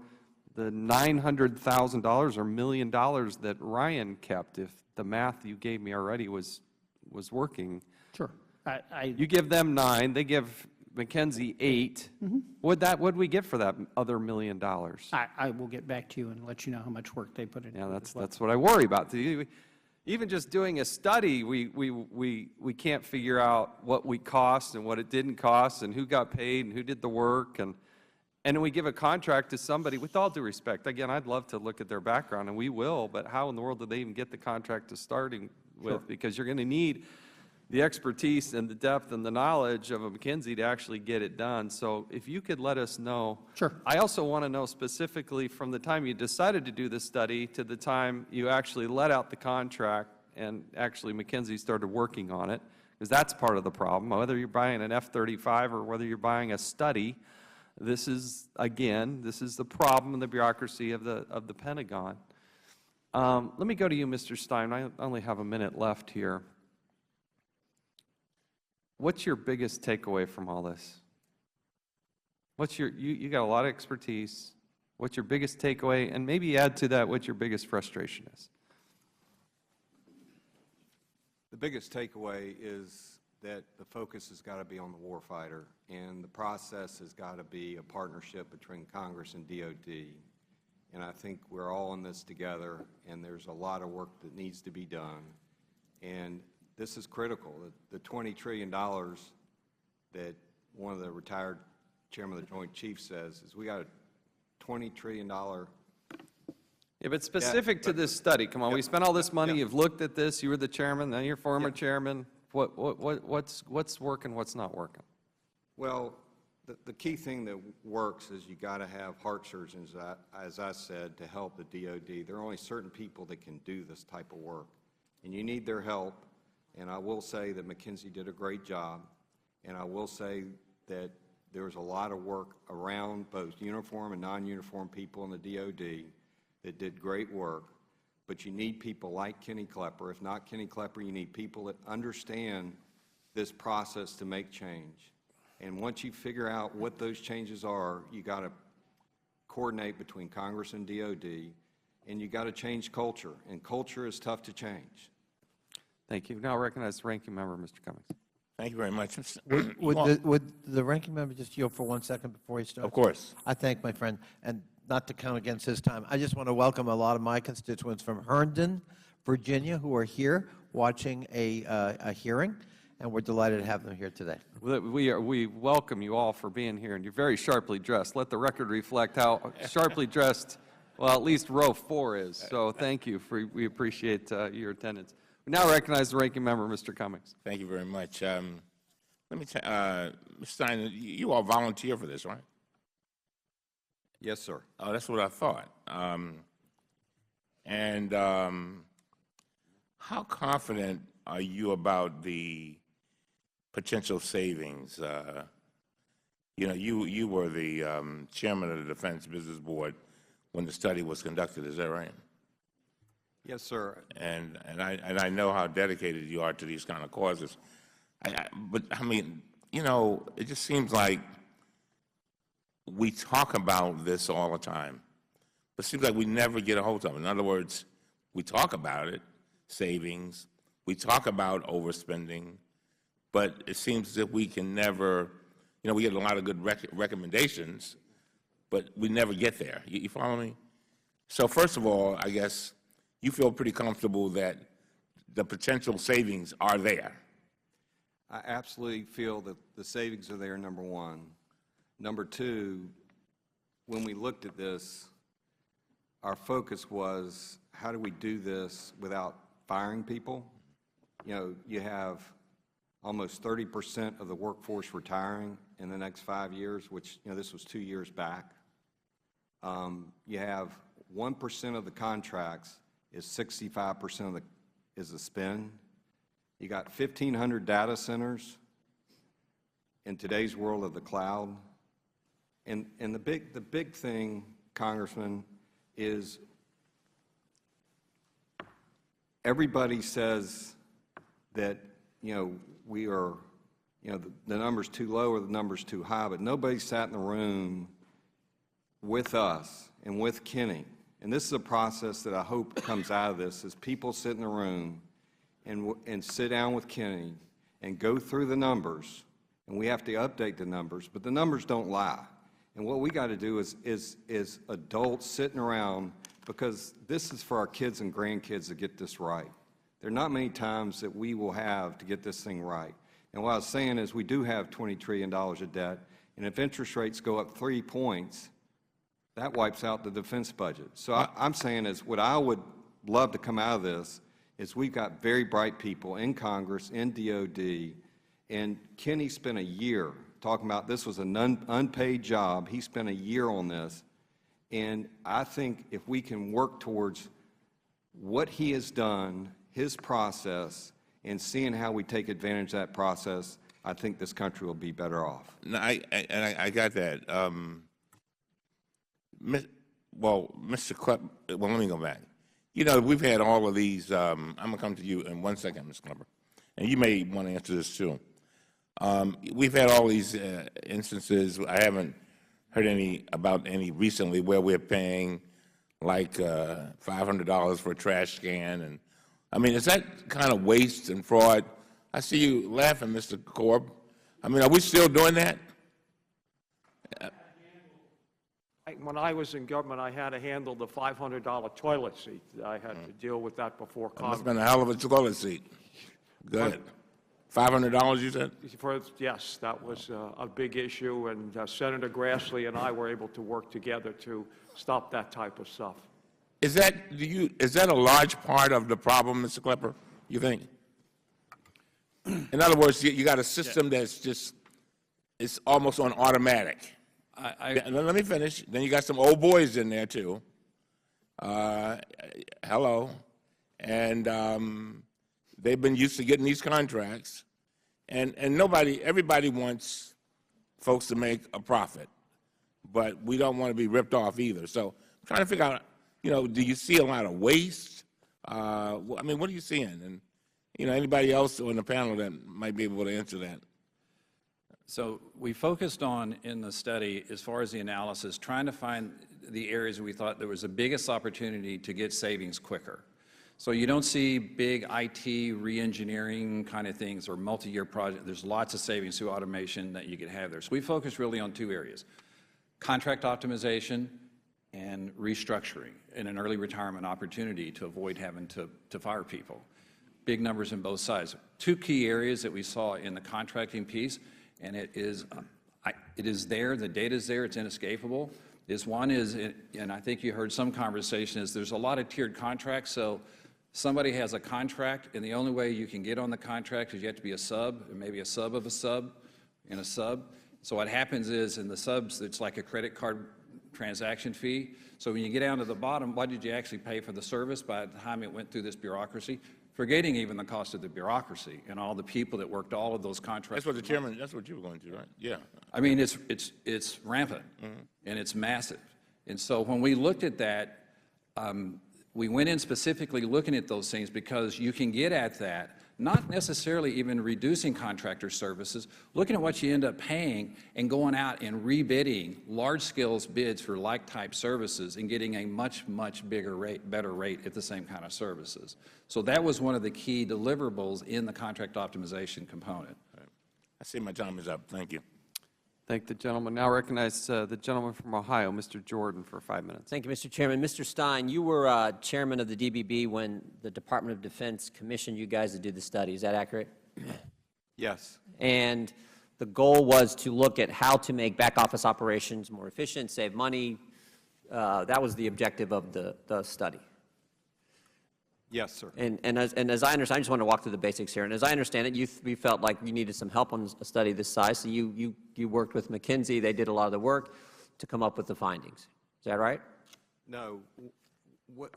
the $900,000 or $1 million that Ryan kept, if the math you gave me already was working? Sure. You give them 9, they give McKinsey 8. What'd we get for that other $1 million? I will get back to you and let you know how much work they put into it. Yeah, that's what I worry about. Even just doing a study, we can't figure out what we cost and what it didn't cost and who got paid and who did the work. And then we give a contract to somebody, with all due respect. Again, I'd love to look at their background, and we will, but how in the world did they even get the contract to starting with? Because you're going to need the expertise and the depth and the knowledge of a McKinsey to actually get it done. So if you could let us know. Sure. I also want to know specifically from the time you decided to do this study to the time you actually let out the contract and actually McKinsey started working on it, because that's part of the problem. Whether you're buying an F-35 or whether you're buying a study, this is, again, this is the problem in the bureaucracy of the Pentagon. Let me go to you, Mr. Stein. I only have a minute left here. What's your biggest takeaway from all this? What's your, you got a lot of expertise. What's your biggest takeaway? And maybe add to that what your biggest frustration is. The biggest takeaway is that the focus has got to be on the warfighter, and the process has got to be a partnership between Congress and DoD. And I think we're all in this together, and there's a lot of work that needs to be done. And this is critical. The $20 trillion that one of the retired chairman of the Joint Chiefs says is we got a $20 trillion. Yeah, but specific to this study, come on, we spent all this money, you've looked at this, you were the chairman, now you're former chairman. What's working, what's not working? Well, the key thing that works is you got to have heart surgeons, as I said, to help the DoD. There are only certain people that can do this type of work, and you need their help. And I will say that McKinsey did a great job, and I will say that there was a lot of work around both uniform and non-uniform people in the DoD that did great work. But you need people like Kenny Klepper. If not Kenny Klepper, you need people that understand this process to make change. And once you figure out what those changes are, you got to coordinate between Congress and DoD, and you got to change culture. And culture is tough to change. Thank you. Now I recognize the ranking member, Mr. Cummings. Thank you very much. Would the ranking member just yield for 1 second before he starts? Of course. I thank my friend, and not to count against his time, I just want to welcome a lot of my constituents from Herndon, Virginia, who are here watching a hearing, and we're delighted to have them here today. We welcome you all for being here, and you're very sharply dressed. Let the record reflect how sharply dressed, well, at least row 4 is. So thank you. We appreciate your attendance. We now recognize the ranking member, Mr. Cummings. Thank you very much. Let me tell Mr. Stein, you all volunteer for this, right? Yes, sir. Oh, that's what I thought. How confident are you about the potential savings? You know, you were the chairman of the Defense Business Board when the study was conducted. Is that right? Yes, sir. And I know how dedicated you are to these kind of causes. But I mean, you know, it just seems like we talk about this all the time, but it seems like we never get a hold of it. In other words, we talk about it, savings, we talk about overspending, but it seems as if we can never, you know, we get a lot of good recommendations, but we never get there. You follow me? So first of all, I guess you feel pretty comfortable that the potential savings are there. I absolutely feel that the savings are there, number one. Number two, when we looked at this, our focus was how do we do this without firing people? You know, you have almost 30% of the workforce retiring in the next 5 years, which, you know, this was 2 years back. You have 1% of the contracts is 65% of the spend. You got 1,500 data centers in today's world of the cloud. And the big thing, Congressman, is everybody says that, you know, we are, you know, the number's too low or the number's too high, but nobody sat in the room with us and with Kenny. And this is a process that I hope comes out of this, is people sit in the room and sit down with Kenny and go through the numbers, and we have to update the numbers, but the numbers don't lie. And what we got to do is adults sitting around, because this is for our kids and grandkids to get this right. There are not many times that we will have to get this thing right. And what I was saying is we do have $20 trillion of debt, and if interest rates go up 3 points, that wipes out the defense budget. So I'm saying is what I would love to come out of this is we've got very bright people in Congress, in DoD, and Kenny spent a year talking about this was an unpaid job. He spent a year on this. And I think if we can work towards what he has done, his process, and seeing how we take advantage of that process, I think this country will be better off. No, I got that. Mr. Klepp, well, let me go back. You know, we've had all of these, I'm going to come to you in 1 second, Mr. Klepper, and you may want to answer this too. We've had all these instances, I haven't heard about any recently, where we're paying like $500 for a trash can. And I mean, is that kind of waste and fraud? I see you laughing, Mr. Korb. I mean, are we still doing that? When I was in government, I had to handle the $500 toilet seat. I had to deal with that before That must Congress. have been a hell of a toilet seat. Good. $500, you said? Yes, that was a big issue, and Senator Grassley and I were able to work together to stop that type of stuff. Is that a large part of the problem, Mr. Klepper, you think? In other words, you got a system that's just, it's almost on automatic. Let me finish. Then you got some old boys in there, too. Hello. And they've been used to getting these contracts. And everybody wants folks to make a profit. But we don't want to be ripped off either. So I'm trying to figure out, you know, do you see a lot of waste? I mean, what are you seeing? And, you know, anybody else on the panel that might be able to answer that? So we focused on, in the study, as far as the analysis, trying to find the areas we thought there was the biggest opportunity to get savings quicker. So you don't see big IT re-engineering kind of things or multi-year projects. There's lots of savings through automation that you could have there. So we focused really on two areas: contract optimization and restructuring, and an early retirement opportunity to avoid having to fire people. Big numbers in both sides. Two key areas that we saw in the contracting piece, and it is there, the data is there, it's inescapable, is one is, and I think you heard some conversation, is there's a lot of tiered contracts. So somebody has a contract, and the only way you can get on the contract is you have to be a sub, or maybe a sub of a sub, and a sub. So what happens is, in the subs, it's like a credit card transaction fee. So when you get down to the bottom, what did you actually pay for the service by the time it went through this bureaucracy? Forgetting even the cost of the bureaucracy and all the people that worked all of those contracts. That's what the chairman, that's what you were going to, right? Yeah. I mean, it's rampant, and it's massive. And so when we looked at that, we went in specifically looking at those things because you can get at that, not necessarily even reducing contractor services, looking at what you end up paying and going out and rebidding large-scale bids for like-type services and getting a much, much bigger rate, better rate at the same kind of services. So that was one of the key deliverables in the contract optimization component. I see my time is up. Thank you. Thank the gentleman. Now recognize the gentleman from Ohio, Mr. Jordan, for 5 minutes. Thank you, Mr. Chairman. Mr. Stein, you were chairman of the DBB when the Department of Defense commissioned you guys to do the study. Is that accurate? Yes. And the goal was to look at how to make back office operations more efficient, save money. That was the objective of the study. Yes, sir. And as I understand, I just want to walk through the basics here. And as I understand it, we felt like you needed some help on a study this size, so you worked with McKinsey. They did a lot of the work to come up with the findings. Is that right? No.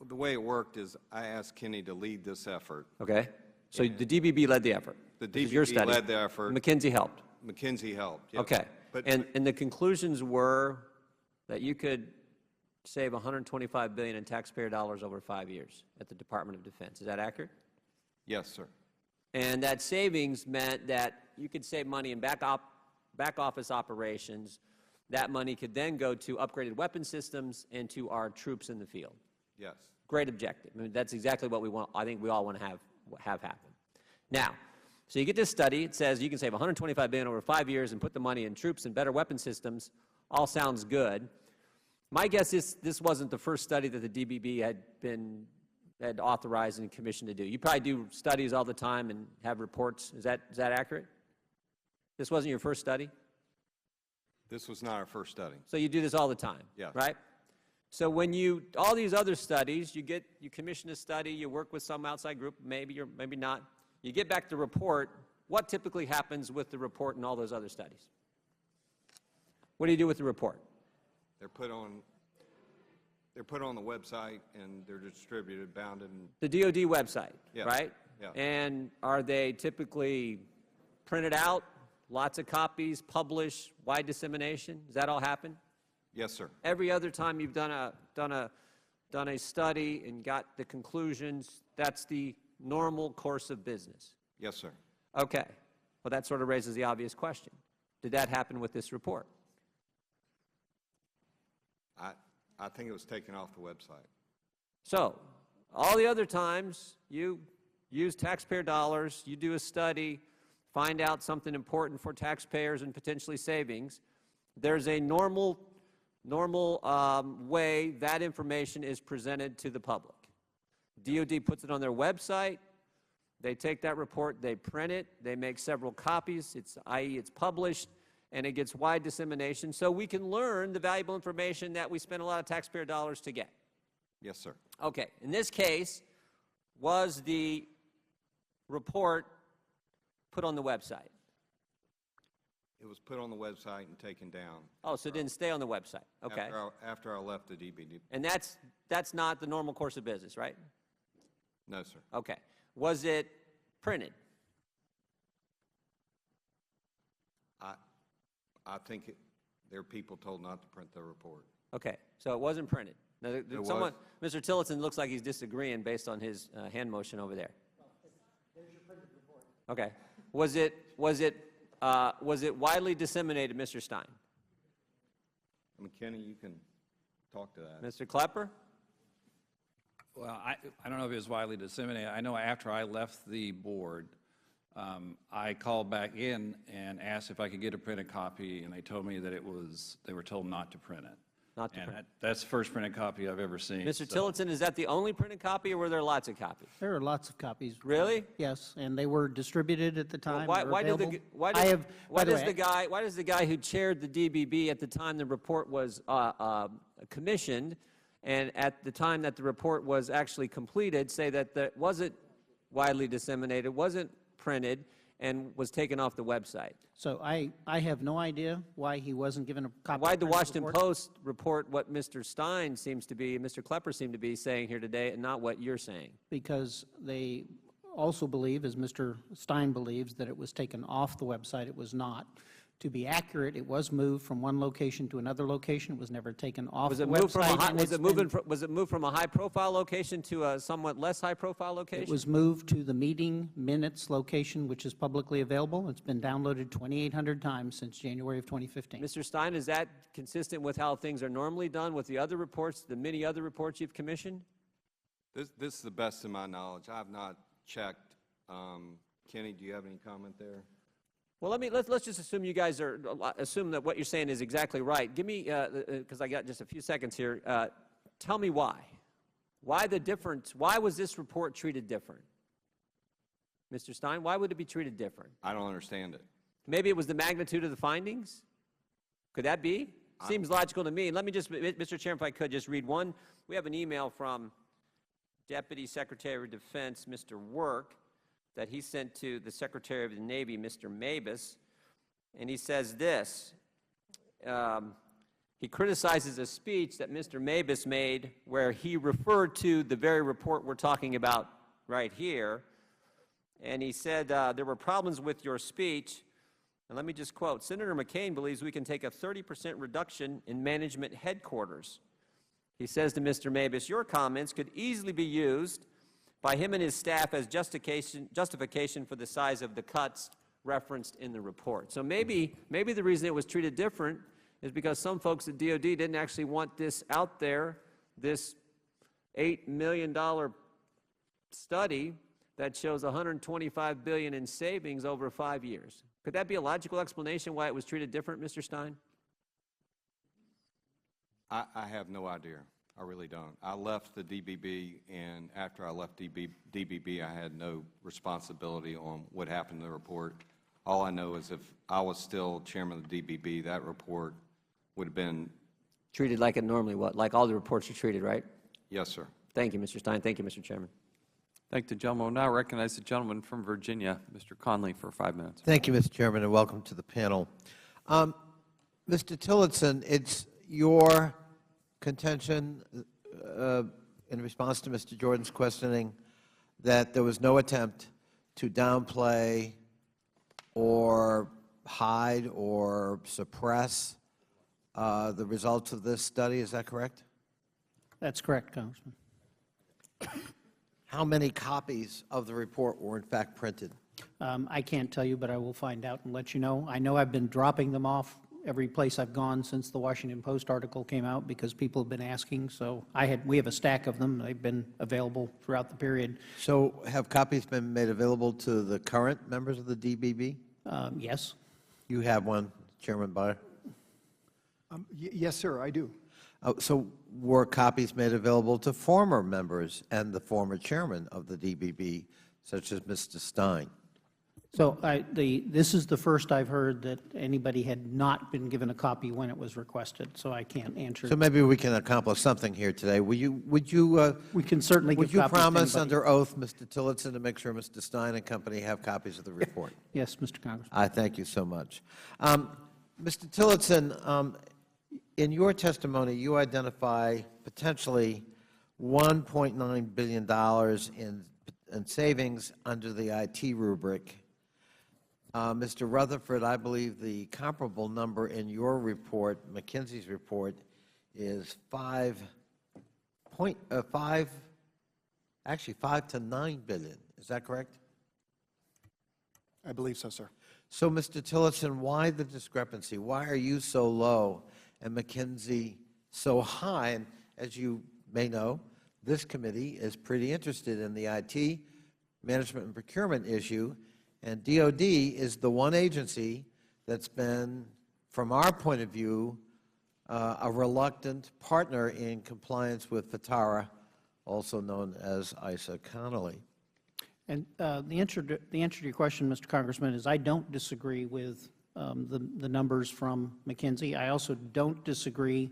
The way it worked is I asked Kenny to lead this effort. Okay. So the DBB led the effort. The This is your DBB study. led the effort. McKinsey helped. McKinsey helped. Yes. Okay. And the conclusions were that you could save $125 billion in taxpayer dollars over 5 years at the Department of Defense. Is that accurate? Yes, sir. And that savings meant that you could save money in back office operations. That money could then go to upgraded weapon systems and to our troops in the field. Yes. Great objective. I mean, that's exactly what we want. I think we all want to have happen. Now, so you get this study. It says you can save $125 billion over 5 years and put the money in troops and better weapon systems. All sounds good. My guess is this wasn't the first study that the DBB had authorized and commissioned to do. You probably do studies all the time and have reports. Is that accurate? This wasn't your first study? This was not our first study. So you do this all the time, Yes. right? So when all these other studies, you commission a study, you work with some outside group, maybe or maybe not. You get back the report. What typically happens with the report and all those other studies? What do you do with the report? They're put on the website and they're distributed, bounded. The DoD website, Yes. right? Yeah. And are they typically printed out, lots of copies, published, wide dissemination? Does that all happen? Yes, sir. Every other time you've done a study and got the conclusions, that's the normal course of business? Yes, sir. Okay. Well, that sort of raises the obvious question. Did that happen with this report? I think it was taken off the website. So, all the other times you use taxpayer dollars, you do a study, find out something important for taxpayers and potentially savings, there's a normal way that information is presented to the public. DoD puts it on their website. They take that report, they print it, they make several copies, i.e. it's published, and it gets wide dissemination so we can learn the valuable information that we spend a lot of taxpayer dollars to get. Yes, sir. Okay, in this case, was the report put on the website? It was put on the website and taken down. Oh, so it didn't stay on the website. Okay. After I left the DBD. And that's not the normal course of business, right? No, sir. Okay. Was it printed? I think there are people told not to print the report. Okay, so it wasn't printed. Now, was. Mr. Tillotson looks like he's disagreeing based on his hand motion over there. There's your printed report. Okay. Was it widely disseminated, Mr. Stein? McKinney, you can talk to that. Mr. Klepper? Well, I don't know if it was widely disseminated. I know after I left the board, I called back in and asked if I could get a printed copy, and they told me that they were told not to print it. Not to And print. that's the first printed copy I've ever seen. Mr. so- Tillotson, is that the only printed copy, or were there lots of copies? There are lots of copies. Really? Yes, and they were distributed at the time. Why They're does available. the guy who chaired the DBB at the time the report was commissioned, and at the time that the report was actually completed, say that it wasn't widely disseminated, wasn't printed, and was taken off the website? So I have no idea why he wasn't given a copy. Why of did the printed Washington report. Post report what Mr. Stein seems to be, Mr. Klepper seemed to be saying here today, and not what you're saying? Because they also believe, as Mr. Stein believes, that it was taken off the website. It was not. To be accurate, it was moved from one location to another location. It was never taken off Was the it moved from website. and was it moved from a high-profile location to a somewhat less high-profile It location? was moved to the meeting minutes location, which is publicly available. It's been downloaded 2,800 times since January of 2015. Mr. Stein, is that consistent with how things are normally done with the other reports, the many other reports you've commissioned? This is the best of my knowledge. I have not checked. Kenny, do you have any comment there? Well, let's just assume you guys assume that what you're saying is exactly right. Give me, because I got just a few seconds here. Tell me why. Why the difference? Why was this report treated different? Mr. Stein, why would it be treated different? I don't understand it. Maybe it was the magnitude of the findings? Could that be? Seems logical to me. Let me just, Mr. Chairman, if I could just read one. We have an email from Deputy Secretary of Defense, Mr. Work, that he sent to the Secretary of the Navy, Mr. Mabus, and he says this. He criticizes a speech that Mr. Mabus made where he referred to the very report we're talking about right here, and he said, there were problems with your speech, and let me just quote, Senator McCain believes we can take a 30% reduction in management headquarters. He says to Mr. Mabus, your comments could easily be used by him and his staff as justification for the size of the cuts referenced in the report. So maybe the reason it was treated different is because some folks at DoD didn't actually want this out there, this $8 million study that shows $125 billion in savings over 5 years. Could that be a logical explanation why it was treated different, Mr. Stein? I have no idea. I really don't. I left the DBB, and after I left DBB, I had no responsibility on what happened to the report. All I know is if I was still chairman of the DBB, that report would have been... Treated like it normally was, like all the reports are treated, right? Yes, sir. Thank you, Mr. Stein. Thank you, Mr. Chairman. Thank the gentleman. We'll now recognize the gentleman from Virginia, Mr. Conley, for 5 minutes. Thank you, Mr. Chairman, and welcome to the panel. Mr. Tillotson, it's your contention in response to Mr. Jordan's questioning that there was no attempt to downplay or hide or suppress the results of this study. Is that correct? That's correct, Congressman. How many copies of the report were in fact printed? I can't tell you, but I will find out and let you know. I know I've been dropping them off every place I've gone since the Washington Post article came out because people have been asking. So we have a stack of them. They've been available throughout the period. So have copies been made available to the current members of the DBB? Yes. You have one, Chairman Beyer? Yes, sir, I do. So were copies made available to former members and the former chairman of the DBB, such as Mr. Stein? So this is the first I've heard that anybody had not been given a copy when it was requested, so I can't answer. So maybe we can accomplish something here today. Would you We can certainly give would you copies to promise anybody. under oath, Mr. Tillotson, to make sure Mr. Stein and company have copies of the report? Yes, Mr. Congressman. I thank you so much. Mr. Tillotson, in your testimony, you identify potentially $1.9 billion in savings under the IT rubric. Mr. Rutherford, I believe the comparable number in your report, McKinsey's report, is 5 to 9 billion. Is that correct? I believe so, sir. So, Mr. Tillotson, why the discrepancy? Why are you so low and McKinsey so high? And as you may know, this committee is pretty interested in the IT management and procurement issue, and DoD is the one agency that's been, from our point of view, a reluctant partner in compliance with FTARA, also known as ISA Connolly. And the answer to your question, Mr. Congressman, is I don't disagree with the numbers from McKinsey. I also don't disagree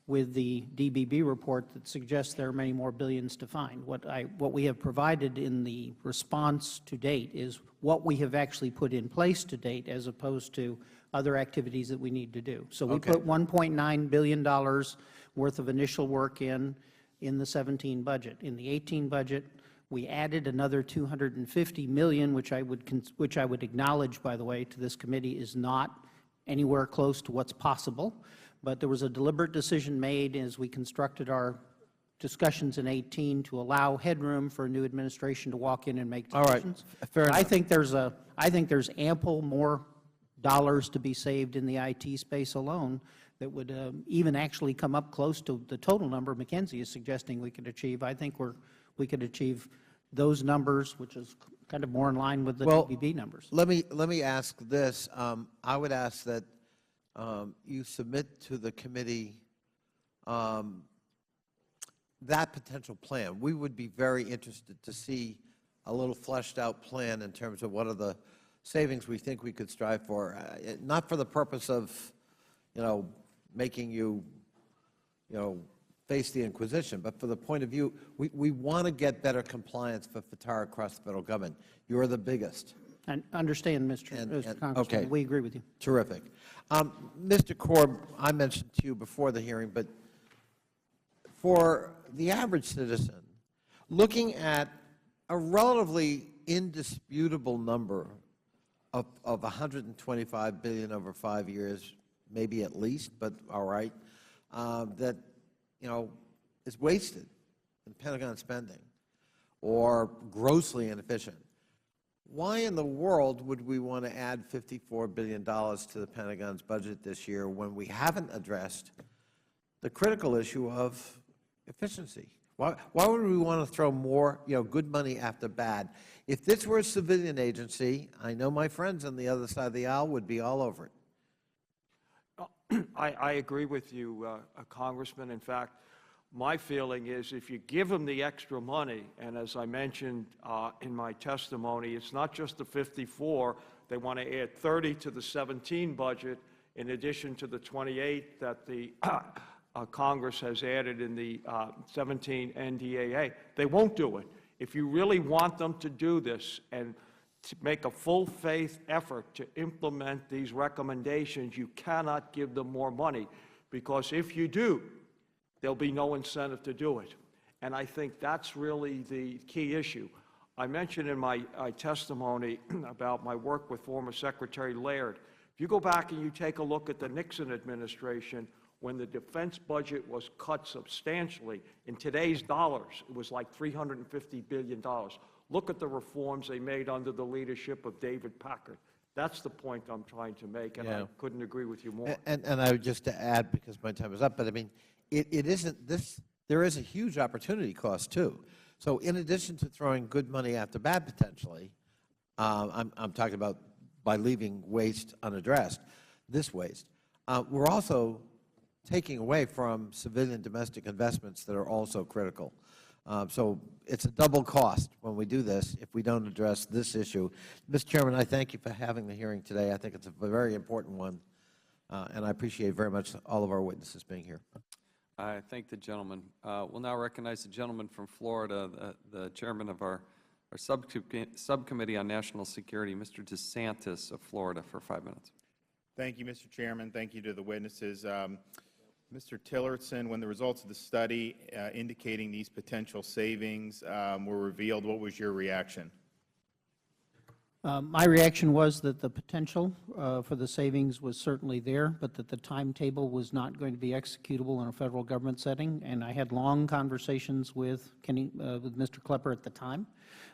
with the DBB report that suggests there are many more billions to find. What we have provided in the response to date is what we have actually put in place to date, as opposed to other activities that we need to do. So we put $1.9 billion worth of initial work in the 17 budget. In the 18 budget, we added another $250 million, which I would acknowledge, by the way, to this committee is not anywhere close to what's possible. But there was a deliberate decision made as we constructed our discussions in 18 to allow headroom for a new administration to walk in and make decisions. All right, fair enough. I think there's ample more dollars to be saved in the IT space alone that would even actually come up close to the total number McKinsey is suggesting we could achieve. I think we could achieve those numbers, which is kind of more in line with the DBB numbers. Let me ask this. I would ask that you submit to the committee that potential plan. We would be very interested to see a little fleshed out plan in terms of what are the savings we think we could strive for, not for the purpose of, making you, face the Inquisition, but for the point of view, we want to get better compliance for FTARA across the federal government. You're the biggest. I understand, Mr. Congressman. okay. We agree with you. Terrific. Mr. Korb, I mentioned to you before the hearing, but for the average citizen, looking at a relatively indisputable number of $125 billion over 5 years, maybe at least, but all right, that is wasted in Pentagon spending or grossly inefficient. Why in the world would we want to add $54 billion to the Pentagon's budget this year when we haven't addressed the critical issue of efficiency? Why would we want to throw more, good money after bad? If this were a civilian agency, I know my friends on the other side of the aisle would be all over it. I agree with you, Congressman. In fact, my feeling is if you give them the extra money, and as I mentioned in my testimony, it's not just the 54. They want to add 30 to the 17 budget in addition to the 28 that the Congress has added in the 17 NDAA. They won't do it. If you really want them to do this and to make a full faith effort to implement these recommendations, you cannot give them more money, because if you do, there'll be no incentive to do it. And I think that's really the key issue. I mentioned in my testimony about my work with former Secretary Laird. If you go back and you take a look at the Nixon administration, when the defense budget was cut substantially, in today's dollars, it was like $350 billion. Look at the reforms they made under the leadership of David Packard. That's the point I'm trying to make, and I couldn't agree with you more. And I would just to add, because my time is up, but I mean, it isn't this, there is a huge opportunity cost too. So in addition to throwing good money after bad potentially, I'm talking about by leaving waste unaddressed, this waste, we're also taking away from civilian domestic investments that are also critical. So it's a double cost when we do this if we don't address this issue. Mr. Chairman, I thank you for having the hearing today. I think it's a very important one, and I appreciate very much all of our witnesses being here. I thank the gentleman. We'll now recognize the gentleman from Florida, the chairman of our subcommittee on national security, Mr. DeSantis of Florida, for 5 minutes. Thank you, Mr. Chairman. Thank you to the witnesses. Mr. Tillotson, when the results of the study indicating these potential savings were revealed, what was your reaction? My reaction was that the potential for the savings was certainly there, but that the timetable was not going to be executable in a federal government setting. And I had long conversations with Mr. Klepper at the time,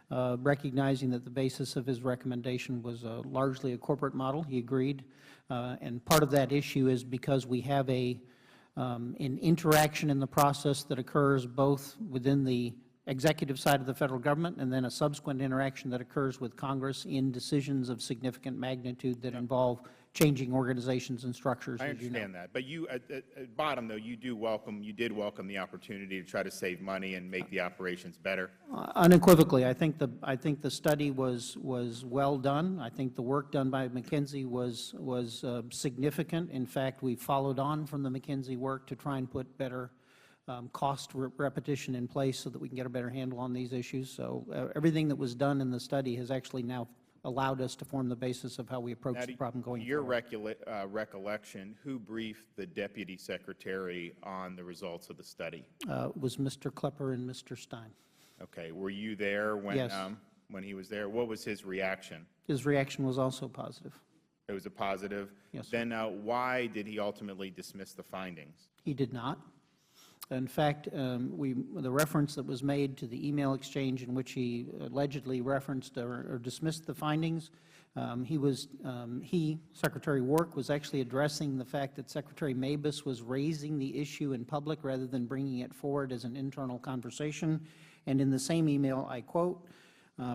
recognizing that the basis of his recommendation was largely a corporate model. He agreed. And part of that issue is because we have an interaction in the process that occurs both within the executive side of the federal government and then a subsequent interaction that occurs with Congress in decisions of significant magnitude that involve changing organizations and structures. I understand that. But you, at bottom, though, you did welcome the opportunity to try to save money and make the operations better? Unequivocally, I think the study was well done. I think the work done by McKinsey was significant. In fact, we followed on from the McKinsey work to try and put better cost repetition in place so that we can get a better handle on these issues. So everything that was done in the study has actually now allowed us to form the basis of how we approach the problem going forward. Your recollection, who briefed the Deputy Secretary on the results of the study? It was Mr. Klepper and Mr. Stein. Okay. Were you there when, Yes. When he was there? What was his reaction? His reaction was also positive. It was a positive? Yes, sir. Then why did he ultimately dismiss the findings? He did not. In fact, the reference that was made to the email exchange in which he allegedly referenced or dismissed the findings, Secretary Work, was actually addressing the fact that Secretary Mabus was raising the issue in public rather than bringing it forward as an internal conversation. And in the same email, I quote,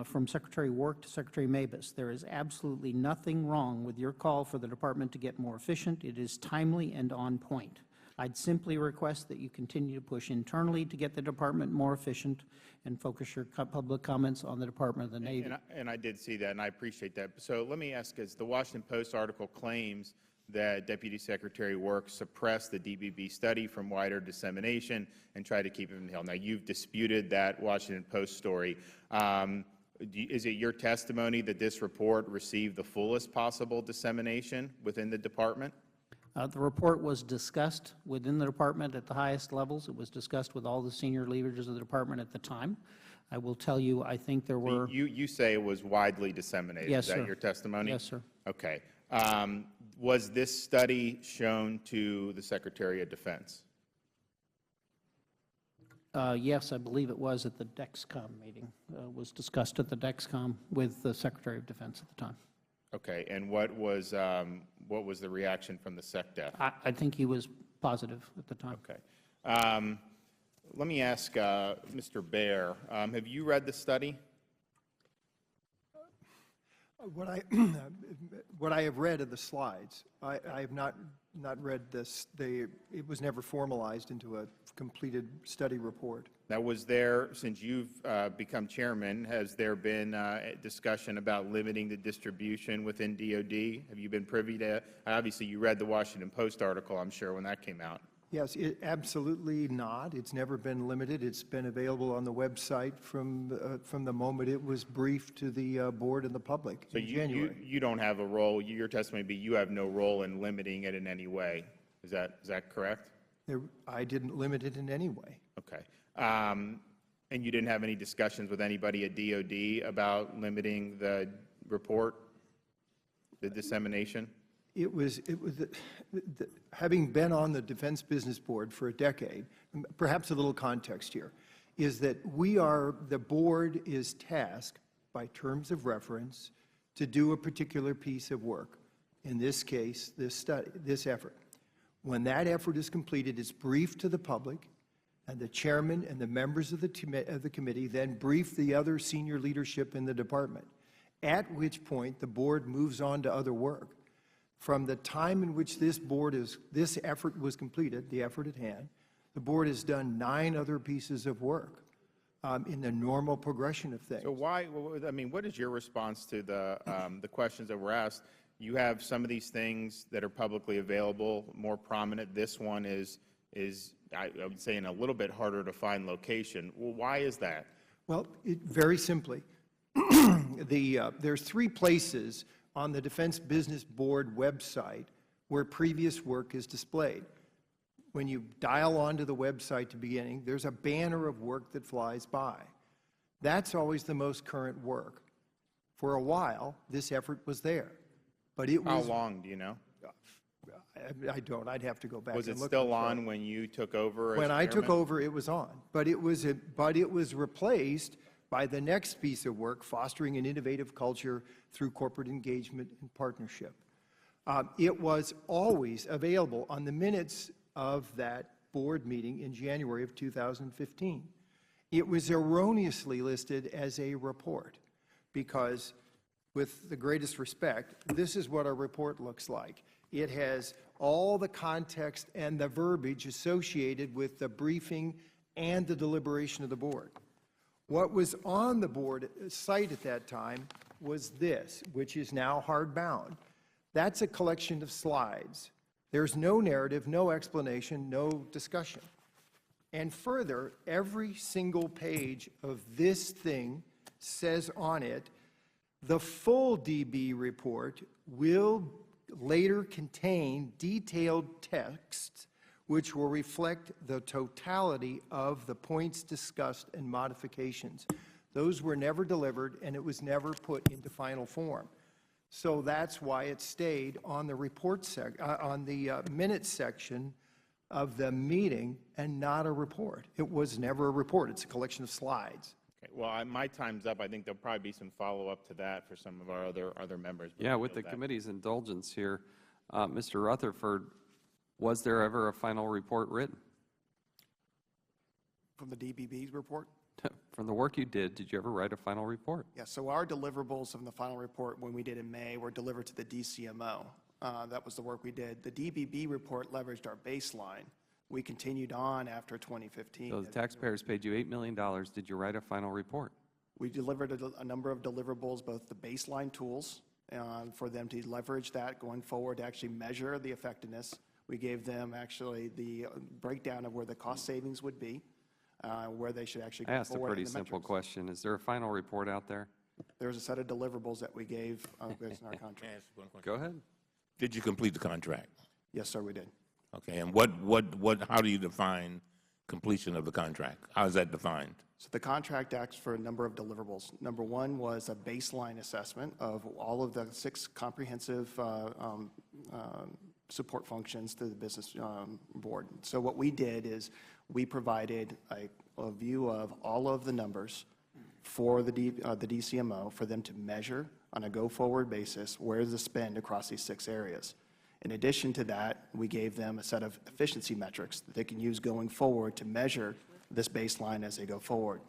from Secretary Work to Secretary Mabus, "There is absolutely nothing wrong with your call for the Department to get more efficient. It is timely and on point. I'd simply request that you continue to push internally to get the Department more efficient and focus your public comments on the Department of the Navy." And I did see that, and I appreciate that. So let me ask, as the Washington Post article claims that Deputy Secretary Work suppressed the DBB study from wider dissemination and tried to keep it in the hill. Now, you've disputed that Washington Post story. Is it your testimony that this report received the fullest possible dissemination within the Department? The report was discussed within the Department at the highest levels. It was discussed with all the senior leaders of the Department at the time. I will tell you, I think there were... You say it was widely disseminated. Yes, sir. Is that your testimony? Yes, sir. Okay. Was this study shown to the Secretary of Defense? Yes, I believe it was at the DEXCOM meeting. It was discussed at the DEXCOM with the Secretary of Defense at the time. Okay. And what was the reaction from the SecDef? I think he was positive at the time. Okay. Let me ask Mr. Baer, have you read the study? What I have read of the slides, I have not read this. It was never formalized into a completed study report. Now, was there, since you've become chairman, has there been a discussion about limiting the distribution within DoD? Have you been privy to, obviously you read the Washington Post article, I'm sure, when that came out. Yes, absolutely not. It's never been limited. It's been available on the website from the moment it was briefed to the board and the public in January. You don't have a role, your testimony would be you have no role in limiting it in any way. Is that correct? I didn't limit it in any way. Okay. And you didn't have any discussions with anybody at DoD about limiting the report, the dissemination? Having been on the Defense Business Board for a decade, perhaps a little context here, is that the board is tasked by terms of reference to do a particular piece of work. In this case, this effort. When that effort is completed, it's briefed to the public, and the chairman and the members of the committee then brief the other senior leadership in the department, at which point the board moves on to other work. From the time in which this effort was completed, the effort at hand, the board has done 9 other pieces of work in the normal progression of things. So why, I mean, what is your response to the questions that were asked? You have some of these things that are publicly available, more prominent. This one is I would say, in a little bit harder to find location. Well, why is that? Well, very simply, there's 3 places on the Defense Business Board website where previous work is displayed. When you dial onto the website to beginning, there's a banner of work that flies by. That's always the most current work. For a while, this effort was there, but it was... How long, do you know? I don't. I'd have to go back Was and it look. still on when you took over as When I took chairman? over, it was on, but it was replaced by the next piece of work, fostering an innovative culture through corporate engagement and partnership. It was always available on the minutes of that board meeting in January of 2015. It was erroneously listed as a report because, with the greatest respect, this is what a report looks like. It has all the context and the verbiage associated with the briefing and the deliberation of the board. What was on the board site at that time was this, which is now hardbound. That's a collection of slides. There's no narrative, no explanation, no discussion. And further, every single page of this thing says on it, the full DB report will later contain detailed texts which will reflect the totality of the points discussed and modifications. Those were never delivered, and it was never put into final form. So that's why it stayed on the minutes section of the meeting and not a report. It was never a report. It's a collection of slides. Okay, well, my time's up. I think there'll probably be some follow-up to that for some of our other members. Yeah, with the committee's indulgence here, Mr. Rutherford, was there ever a final report written? From the DBB's report? From the work you did you ever write a final report? Yeah, so our deliverables from the final report when we did in May were delivered to the DCMO. That was the work we did. The DBB report leveraged our baseline. We continued on after 2015. So the taxpayers paid you $8 million. Did you write a final report? We delivered a number of deliverables, both the baseline tools for them to leverage that going forward to actually measure the effectiveness. We gave them actually the breakdown of where the cost savings would be, where they should actually go forward. I asked a pretty simple question. Is there a final report out there? There's a set of deliverables that we gave based on our contract. Go ahead. Did you complete the contract? Yes, sir, we did. Okay, and how do you define completion of the contract? How is that defined? So the contract acts for a number of deliverables. Number one was a baseline assessment of all of the 6 comprehensive support functions to the business board. So what we did is we provided a view of all of the numbers for the DCMO for them to measure on a go-forward basis where is the spend across these 6 areas. In addition to that, we gave them a set of efficiency metrics that they can use going forward to measure this baseline as they go forward.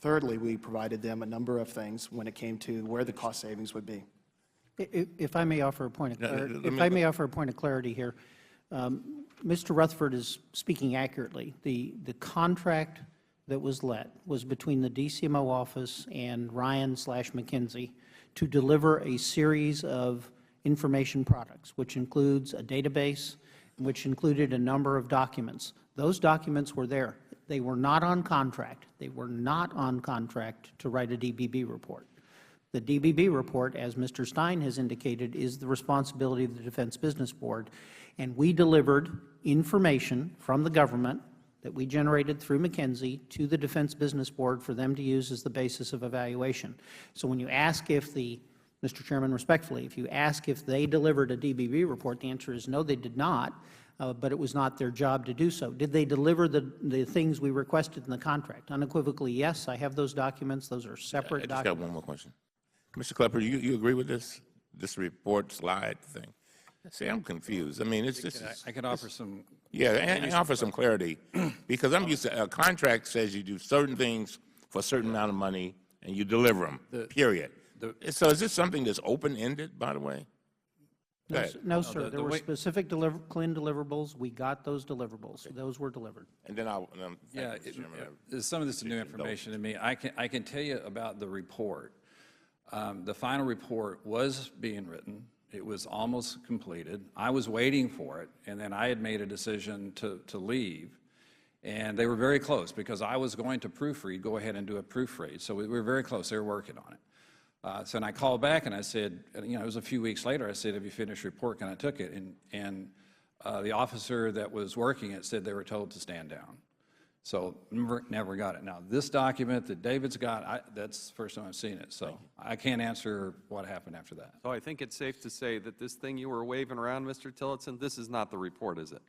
Thirdly, we provided them a number of things when it came to where the cost savings would be. If I may offer a point of clarity, here, Mr. Rutherford is speaking accurately. The contract that was let was between the DCMO office and Ryan/McKinsey to deliver a series of information products, which includes a database, which included a number of documents. Those documents were there. They were not on contract. They were not on contract to write a DBB report. The DBB report, as Mr. Stein has indicated, is the responsibility of the Defense Business Board, and we delivered information from the government that we generated through McKinsey to the Defense Business Board for them to use as the basis of evaluation. So when you ask if the, Mr. Chairman, respectfully, if you ask if they delivered a DBB report, the answer is no, they did not, but it was not their job to do so. Did they deliver the things we requested in the contract? Unequivocally, yes. I have those documents. Those are separate I just got documents. one more question. Mr. Klepper, you agree with this report slide thing? See, I'm confused. I mean, it's just. I can offer some. Yeah, and offer some clarity, because I'm used to, a contract says you do certain things for a certain amount of money, and you deliver them, period. So is this something that's open-ended, by the way? Go ahead. No, sir. There were specific clean deliverables. We got those deliverables. Those were delivered. And then I'll, Yeah, some of this is new information to me. I can tell you about the report. The final report was being written. It was almost completed. I was waiting for it, and then I had made a decision to leave. And they were very close, because I was going to proofread, go ahead and do a proofread. So we were very close. They were working on it. So then I called back and I said, you know, it was a few weeks later, I said, have you finished your report? And I took it. And the officer that was working it said they were told to stand down. So never got it. Now, this document that David's got, that's the first time I've seen it. So I can't answer what happened after that. So I think it's safe to say that this thing you were waving around, Mr. Tillotson, this is not the report, is it?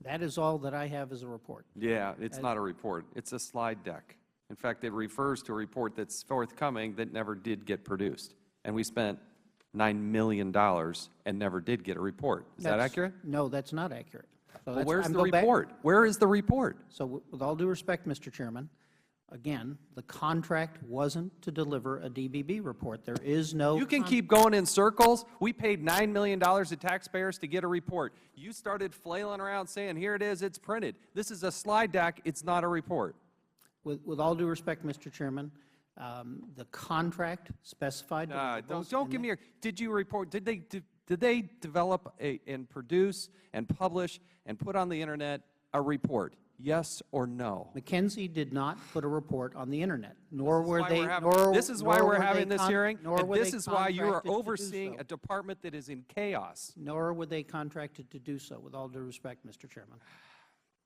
That is all that I have as a report. Yeah, it's not a report. It's a slide deck. In fact, it refers to a report that's forthcoming that never did get produced. And we spent $9 million and never did get a report. Is that accurate? No, that's not accurate. So Well, where's the report? Where is the report? So with all due respect, Mr. Chairman, again, the contract wasn't to deliver a DBB report. There is no. You can keep going in circles. We paid $9 million to taxpayers to get a report. You started flailing around saying, here it is, it's printed. This is a slide deck. It's not a report. With all due respect, Mr. Chairman, the contract specified. Don't give me your. Did you report? Did they develop and produce and publish and put on the internet a report? Yes or no? McKinsey did not put a report on the internet, nor were they. This is why we're having this hearing, and this is why you are contracted to do overseeing so. a department that is in chaos. Nor were they contracted to do so. With all due respect, Mr. Chairman,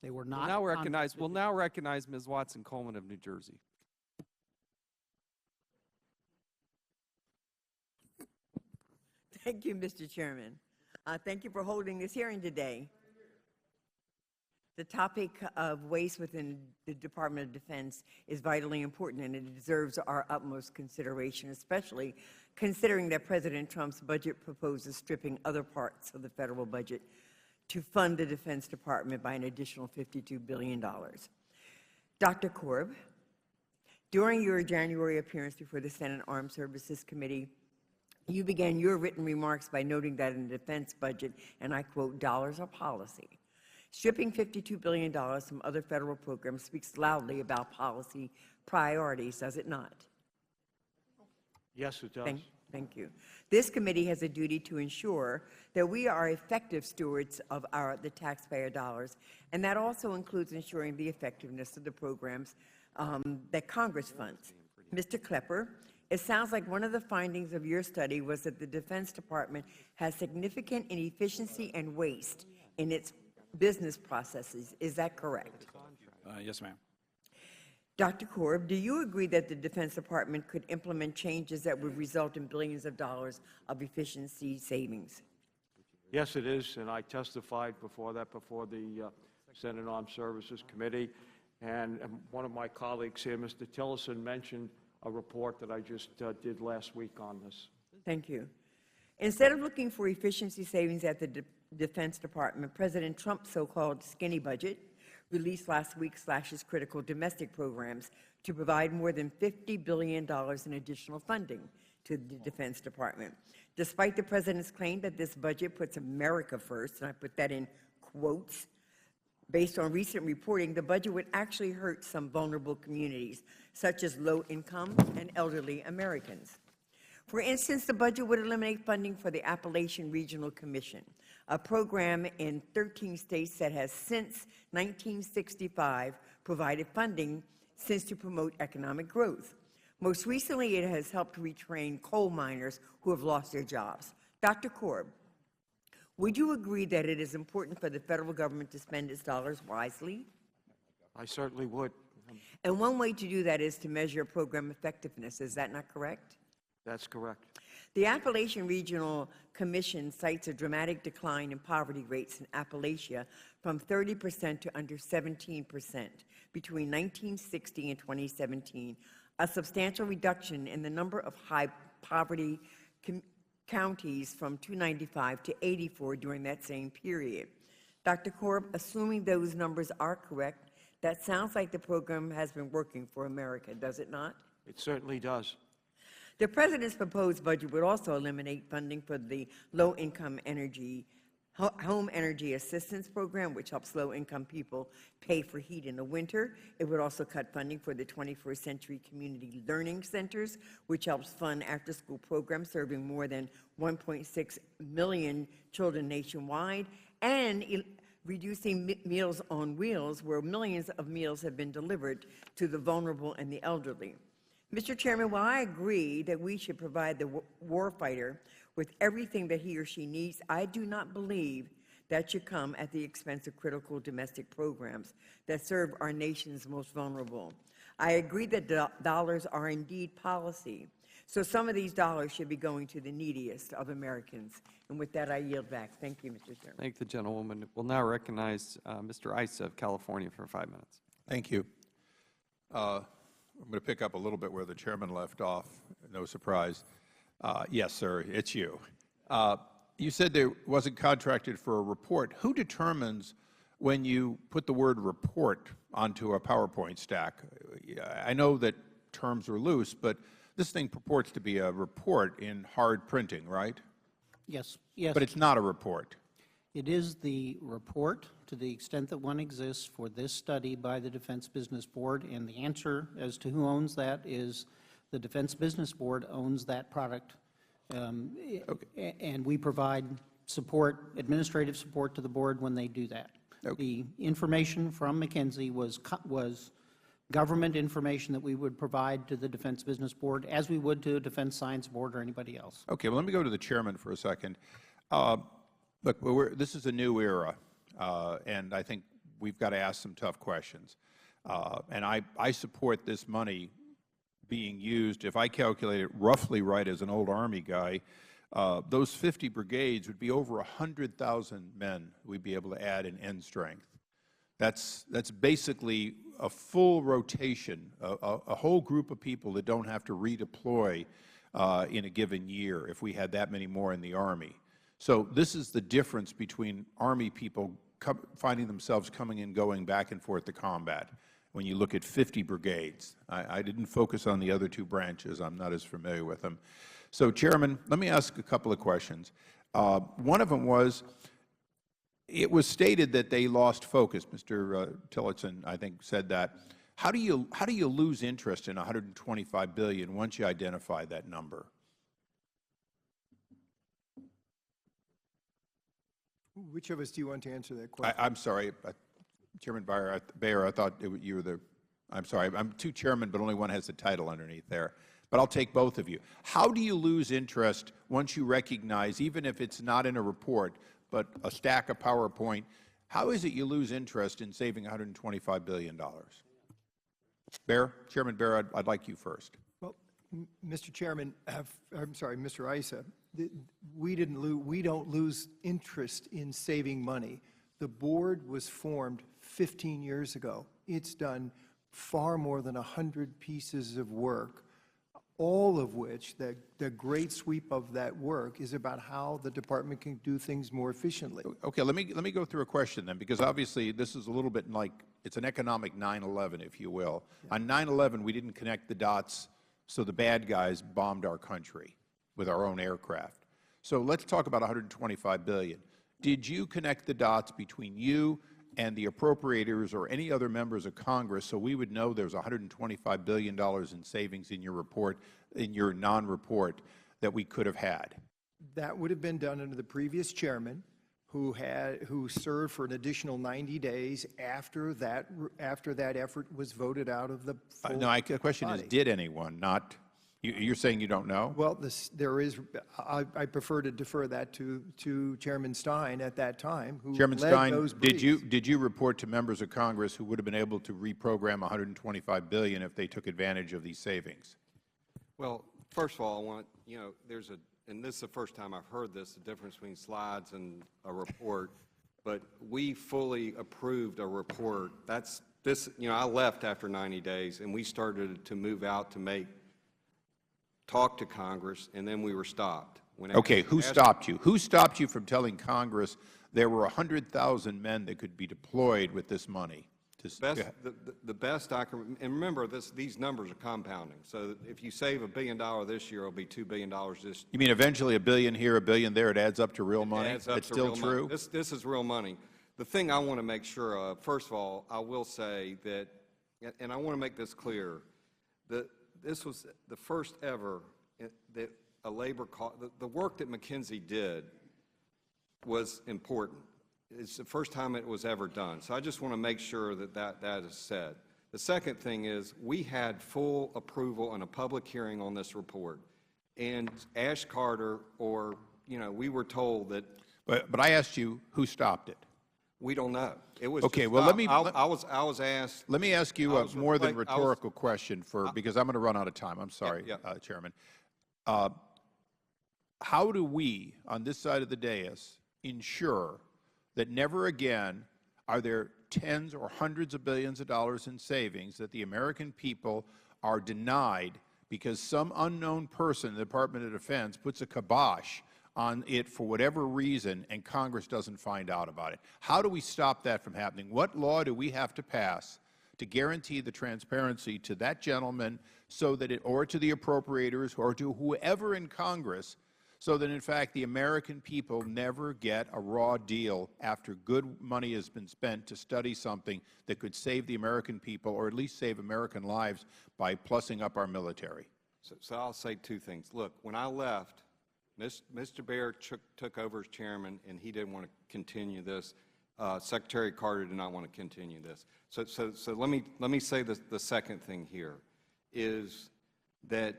they were not. We'll now recognize Ms. Watson Coleman of New Jersey. Thank you, Mr. Chairman. Thank you for holding this hearing today. The topic of waste within the Department of Defense is vitally important, and it deserves our utmost consideration, especially considering that President Trump's budget proposes stripping other parts of the federal budget to fund the Defense Department by an additional $52 billion. Dr. Korb, during your January appearance before the Senate Armed Services Committee, you began your written remarks by noting that in the defense budget, and I quote, dollars are policy. Stripping $52 billion from other federal programs speaks loudly about policy priorities, does it not? Yes, it does. Thank you. This committee has a duty to ensure that we are effective stewards of the taxpayer dollars, and that also includes ensuring the effectiveness of the programs that Congress funds. Mr. Klepper, it sounds like one of the findings of your study was that the Defense Department has significant inefficiency and waste in its business processes. Is that correct? Yes, ma'am. Dr. Korb, do you agree that the Defense Department could implement changes that would result in billions of dollars of efficiency savings? Yes, it is, and I testified before the Senate Armed Services Committee, and one of my colleagues here, Mr. Tillotson, mentioned a report that I just did last week on this. Thank you. Instead of looking for efficiency savings at the Defense Department, President Trump's so-called skinny budget released last week slashes critical domestic programs to provide more than $50 billion in additional funding to the Defense Department. Despite the President's claim that this budget puts America first, and I put that in quotes, based on recent reporting, the budget would actually hurt some vulnerable communities, such as low-income and elderly Americans. For instance, the budget would eliminate funding for the Appalachian Regional Commission, a program in 13 states that has since 1965 provided funding to promote economic growth. Most recently, it has helped retrain coal miners who have lost their jobs. Dr. Korb, would you agree that it is important for the federal government to spend its dollars wisely? I certainly would. And one way to do that is to measure program effectiveness. Is that not correct? That's correct. The Appalachian Regional Commission cites a dramatic decline in poverty rates in Appalachia from 30% to under 17% between 1960 and 2017, a substantial reduction in the number of high poverty counties from 295 to 84 during that same period. Dr. Korb, assuming those numbers are correct, that sounds like the program has been working for America, does it not? It certainly does. The President's proposed budget would also eliminate funding for the low-income home energy assistance program, which helps low-income people pay for heat in the winter. It would also cut funding for the 21st Century Community Learning Centers, which helps fund after-school programs serving more than 1.6 million children nationwide, and reducing Meals on Wheels, where millions of meals have been delivered to the vulnerable and the elderly. Mr. Chairman, while I agree that we should provide the warfighter with everything that he or she needs, I do not believe that should come at the expense of critical domestic programs that serve our nation's most vulnerable. I agree that dollars are indeed policy, so some of these dollars should be going to the neediest of Americans. And with that, I yield back. Thank you, Mr. Chairman. Thank the gentlewoman. We'll now recognize Mr. Issa of California for 5 minutes. Thank you. I'm going to pick up a little bit where the chairman left off. No surprise. Yes, sir, it's you. You said there wasn't contracted for a report. Who determines when you put the word report onto a PowerPoint stack? I know that terms are loose, but this thing purports to be a report in hard printing, right? Yes, yes. But it's not a report. It is the report, to the extent that one exists, for this study by the Defense Business Board, and the answer as to who owns that is the Defense Business Board owns that product, and we provide support, administrative support to the board when they do that. The information from McKinsey was government information that we would provide to the Defense Business Board, as we would to a Defense Science Board or anybody else. Okay, well, let me go to the chairman for a second. Look, this is a new era, and I think we've got to ask some tough questions. And I support this money being used. If I calculate it roughly right as an old Army guy, those 50 brigades would be over 100,000 men we'd be able to add in end strength. That's basically a full rotation, a whole group of people that don't have to redeploy in a given year if we had that many more in the Army. So this is the difference between Army people finding themselves coming and going back and forth to combat when you look at 50 brigades. I didn't focus on the other two branches. I'm not as familiar with them. So, Chairman, let me ask a couple of questions. One of them was, it was stated that they lost focus. Mr. Tillotson, I think, said that. How do you lose interest in $125 billion once you identify that number? Which of us do you want to answer that question? I'm sorry, Chairman Beyer, I thought you were the, I'm sorry, I'm two chairmen, but only one has the title underneath there. But I'll take both of you. How do you lose interest once you recognize, even if it's not in a report, but a stack of PowerPoint, how is it you lose interest in saving $125 billion? Chairman Beyer, I'd like you first. Well, Mr. Chairman, I'm sorry, Mr. Issa, we don't lose interest in saving money. The board was formed 15 years ago. It's done far more than 100 pieces of work, all of which, the great sweep of that work is about how the department can do things more efficiently. Okay, let me go through a question then, because obviously this is a little bit like, it's an economic 9/11, if you will. Yeah. On 9/11, we didn't connect the dots, so the bad guys bombed our country with our own aircraft. So let's talk about $125 billion. Did you connect the dots between you and the appropriators or any other members of Congress so we would know there's $125 billion in savings in your report, in your non-report, that we could have had? That would have been done under the previous chairman, who served for an additional 90 days after that effort was voted out of the full No, the question body. is, did anyone, not You're saying you don't know? Well, there is, I prefer to defer that to Chairman Stein at that time, who Chairman led Stein, those did briefs. you report to members of Congress who would have been able to reprogram $125 billion if they took advantage of these savings? Well, first of all, I want, there's a, and this is the first time I've heard this, the difference between slides and a report, but we fully approved a report. I left after 90 days, and we started to move out to talk to Congress, and then we were stopped. Okay, who stopped you? Who stopped you from telling Congress there were 100,000 men that could be deployed with this money? The best I can, and remember, these numbers are compounding. So if you save $1 billion this year, it'll be $2 billion this. You mean eventually $1 billion here, $1 billion there, it adds up to real money? It adds up That's to still real true? money. This is real money. The thing I want to make sure of, first of all, I will say that, and I want to make this clear, that this was the first ever that a labor cost, the work that McKinsey did was important. It's the first time it was ever done. So I just want to make sure that is said. The second thing is we had full approval and a public hearing on this report. And Ash Carter, or, we were told that. But I asked you who stopped it. We don't know. It was okay. Just well, let me. I was asked. Let me ask you a more than rhetorical question because I'm going to run out of time. I'm sorry, Chairman. How do we, on this side of the dais, ensure that never again are there tens or hundreds of billions of dollars in savings that the American people are denied because some unknown person in the Department of Defense puts a kibosh on it for whatever reason and Congress doesn't find out about it? How do we stop that from happening? What law do we have to pass to guarantee the transparency to that gentleman so that or to the appropriators or to whoever in Congress so that, in fact, the American people never get a raw deal after good money has been spent to study something that could save the American people or at least save American lives by plussing up our military? So I'll say two things. Look, when I left, Mr. Baer took over as chairman, and he didn't want to continue this. Secretary Carter did not want to continue this. So let me say the second thing here is that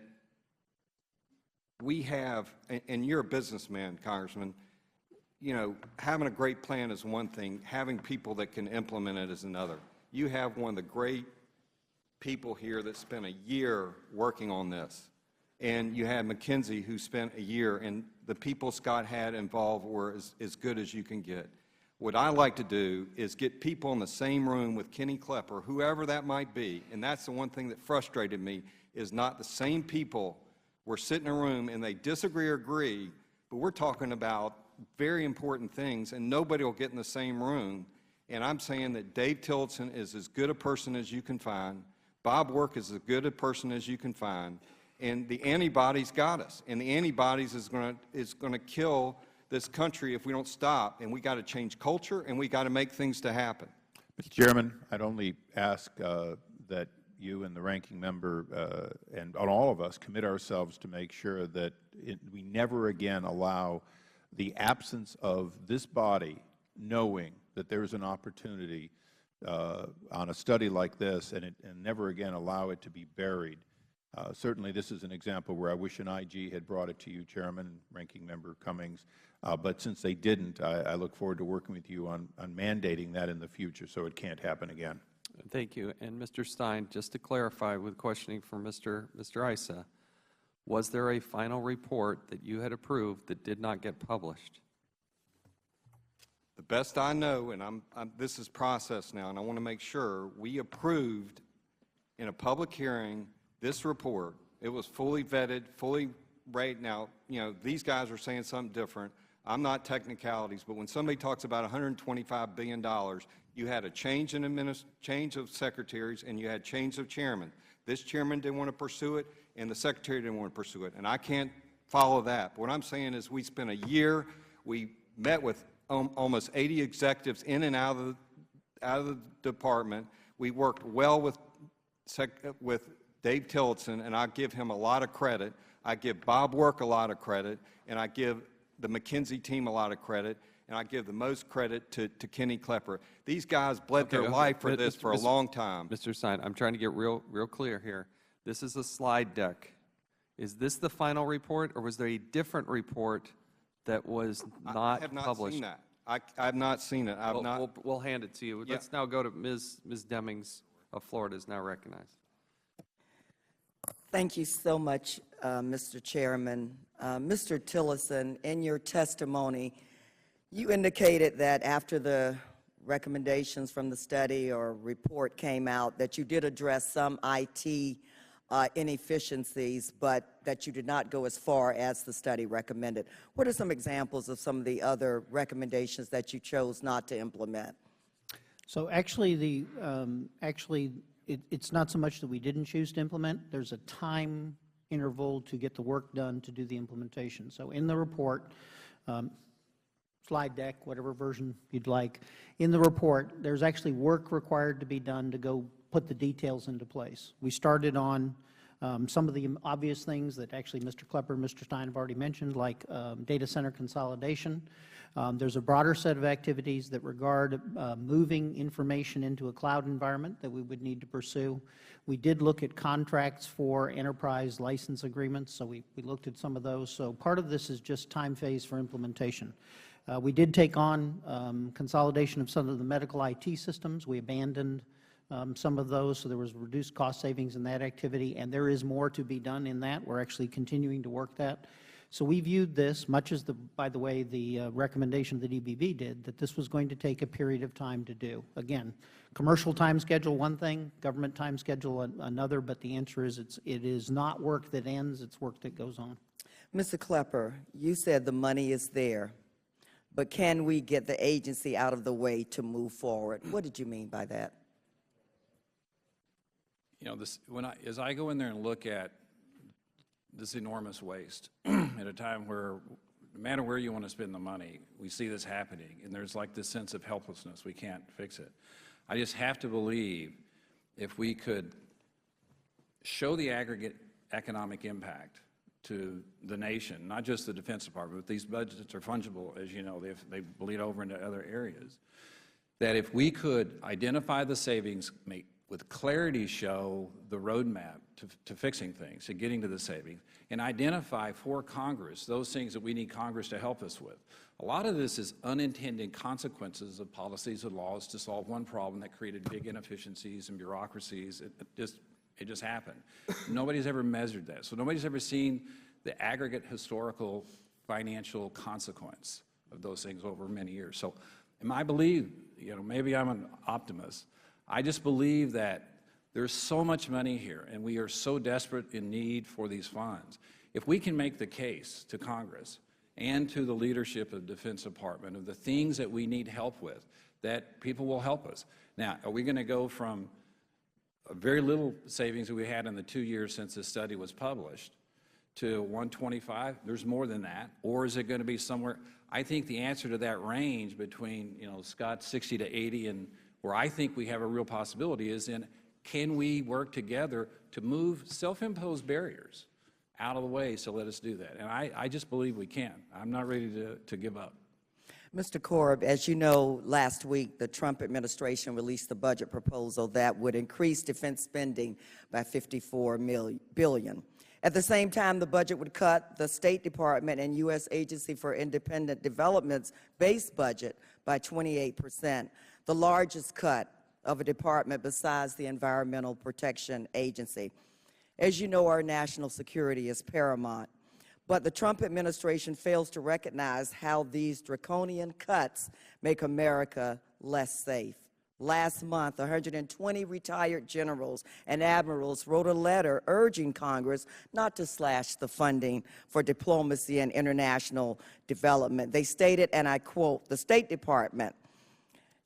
we have, and you're a businessman, Congressman, having a great plan is one thing. Having people that can implement it is another. You have one of the great people here that spent a year working on this. And you had McKinsey, who spent a year, and the people Scott had involved were as good as you can get. What I like to do is get people in the same room with Kenny Klepper, whoever that might be, and that's the one thing that frustrated me, is not the same people were sitting in a room and they disagree or agree, but we're talking about very important things, and nobody will get in the same room. And I'm saying that Dave Tillotson is as good a person as you can find. Bob Work is as good a person as you can find. And the antibodies got us. And the antibodies is going to kill this country if we don't stop. And we got to change culture, and we got to make things to happen. Mr. Chairman, I'd only ask that you and the ranking member and on all of us commit ourselves to make sure that we never again allow the absence of this body knowing that there's an opportunity on a study like this and never again allow it to be buried. Certainly this is an example where I wish an IG had brought it to you, Chairman, Ranking Member Cummings, but since they didn't, I look forward to working with you on mandating that in the future so it can't happen again. Thank you. And Mr. Stein, just to clarify with questioning from Mr. Issa, was there a final report that you had approved that did not get published? The best I know, and this is processed now, and I want to make sure, we approved in a public hearing this report. It was fully vetted, fully rated. Now, these guys are saying something different. I'm not technicalities, but when somebody talks about $125 billion, you had a change of secretaries, and you had change of chairman. This chairman didn't want to pursue it, and the secretary didn't want to pursue it, and I can't follow that. But what I'm saying is we spent a year. We met with almost 80 executives in and out of the department. We worked well with Dave Tillotson, and I give him a lot of credit. I give Bob Work a lot of credit, and I give the McKinsey team a lot of credit, and I give the most credit to Kenny Klepper. These guys bled their life for this for a long time. Mr. Stein, I'm trying to get real clear here. This is a slide deck, Is this the final report, or was there a different report that was not I have not published? seen that. I have not seen it. I've not. We'll hand it to you. Yeah. Let's now go to Ms. Demings of Florida is now recognized. Thank you so much, Mr. Chairman. Mr. Tillotson, in your testimony, you indicated that after the recommendations from the study or report came out, that you did address some IT inefficiencies, but that you did not go as far as the study recommended. What are some examples of some of the other recommendations that you chose not to implement? So actually, it's not so much that we didn't choose to implement. There's a time interval to get the work done to do the implementation. So in the report, slide deck, whatever version you'd like, in the report, there's actually work required to be done to go put the details into place. We started on some of the obvious things that actually Mr. Klepper and Mr. Stein have already mentioned, like data center consolidation. There's a broader set of activities that regard moving information into a cloud environment that we would need to pursue. We did look at contracts for enterprise license agreements, so we looked at some of those. So part of this is just time phase for implementation. We did take on consolidation of some of the medical IT systems. We abandoned some of those, so there was reduced cost savings in that activity, and there is more to be done in that. We're actually continuing to work that. So we viewed this, much as, by the way, the recommendation of the DBB did, that this was going to take a period of time to do. Again, commercial time schedule, one thing, government time schedule, another, but the answer is it is not work that ends, it's work that goes on. Mr. Klepper, you said the money is there, but can we get the agency out of the way to move forward? What did you mean by that? You know, as I go in there and look at this enormous waste at a time where, no matter where you want to spend the money, we see this happening, and there's like this sense of helplessness. We can't fix it. I just have to believe if we could show the aggregate economic impact to the nation, not just the Defense Department, but these budgets are fungible, as you know, they bleed over into other areas, that if we could identify the savings, with clarity show the roadmap to fixing things, to getting to the savings, and identify for Congress those things that we need Congress to help us with. A lot of this is unintended consequences of policies and laws to solve one problem that created big inefficiencies and bureaucracies. It just happened. Nobody's ever measured that. So nobody's ever seen the aggregate historical financial consequence of those things over many years. So I believe, you know, maybe I'm an optimist. I just believe that there's so much money here, and we are so desperate in need for these funds. If we can make the case to Congress and to the leadership of the Defense Department of the things that we need help with, that people will help us. Now, are we going to go from a very little savings that we had in the 2 years since this study was published to 125? There's more than that. Or is it going to be somewhere? I think the answer to that range between, you know, Scott's 60 to 80 and where I think we have a real possibility is in, can we work together to move self-imposed barriers out of the way, so let us do that. And I just believe we can. I'm not ready to give up. Mr. Korb, as you know, last week the Trump administration released the budget proposal that would increase defense spending by $54 billion. At the same time, the budget would cut the State Department and U.S. Agency for Independent Development's base budget by 28%, the largest cut of a department besides the Environmental Protection Agency. As you know, our national security is paramount, but the Trump administration fails to recognize how these draconian cuts make America less safe. Last month, 120 retired generals and admirals wrote a letter urging Congress not to slash the funding for diplomacy and international development. They stated, and I quote, "The State Department,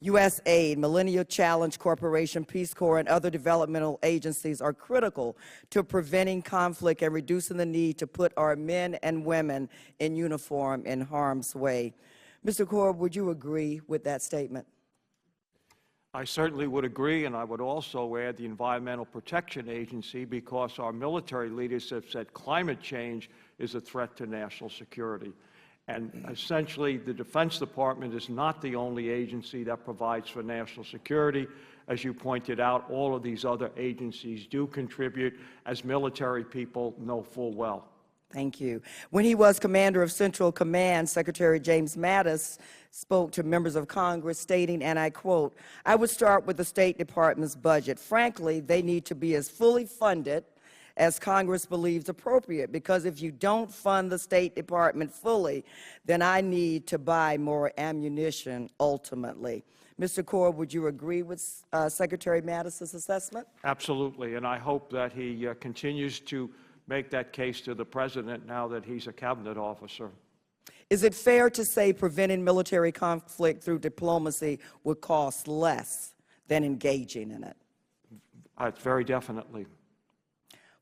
USAID, Millennium Challenge Corporation, Peace Corps, and other developmental agencies are critical to preventing conflict and reducing the need to put our men and women in uniform in harm's way." Mr. Korb, would you agree with that statement? I certainly would agree, and I would also add the Environmental Protection Agency, because our military leaders have said climate change is a threat to national security. And essentially, the Defense Department is not the only agency that provides for national security. as you pointed out, all of these other agencies do contribute, as military people know full well. Thank you. When he was commander of Central Command, Secretary James Mattis spoke to members of Congress stating, and I quote, "I would start with the State Department's budget. Frankly, they need to be as fully funded as Congress believes appropriate, because if you don't fund the State Department fully, then I need to buy more ammunition ultimately." Mr. Korb, would you agree with Secretary Mattis's assessment? Absolutely, and I hope that he continues to make that case to the President now that he's a cabinet officer. Is it fair to say preventing military conflict through diplomacy would cost less than engaging in it? Very definitely.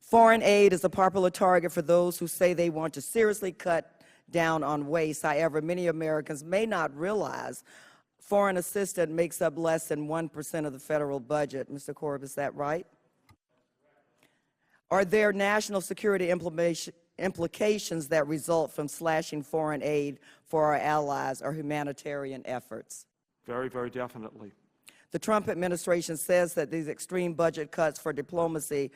Foreign aid is a popular target for those who say they want to seriously cut down on waste. However, many Americans may not realize foreign assistance makes up less than 1% of the federal budget. Mr. Korb, is that right? Are there national security implications that result from slashing foreign aid for our allies or humanitarian efforts? Very, very definitely. The Trump administration says that these extreme budget cuts for diplomacy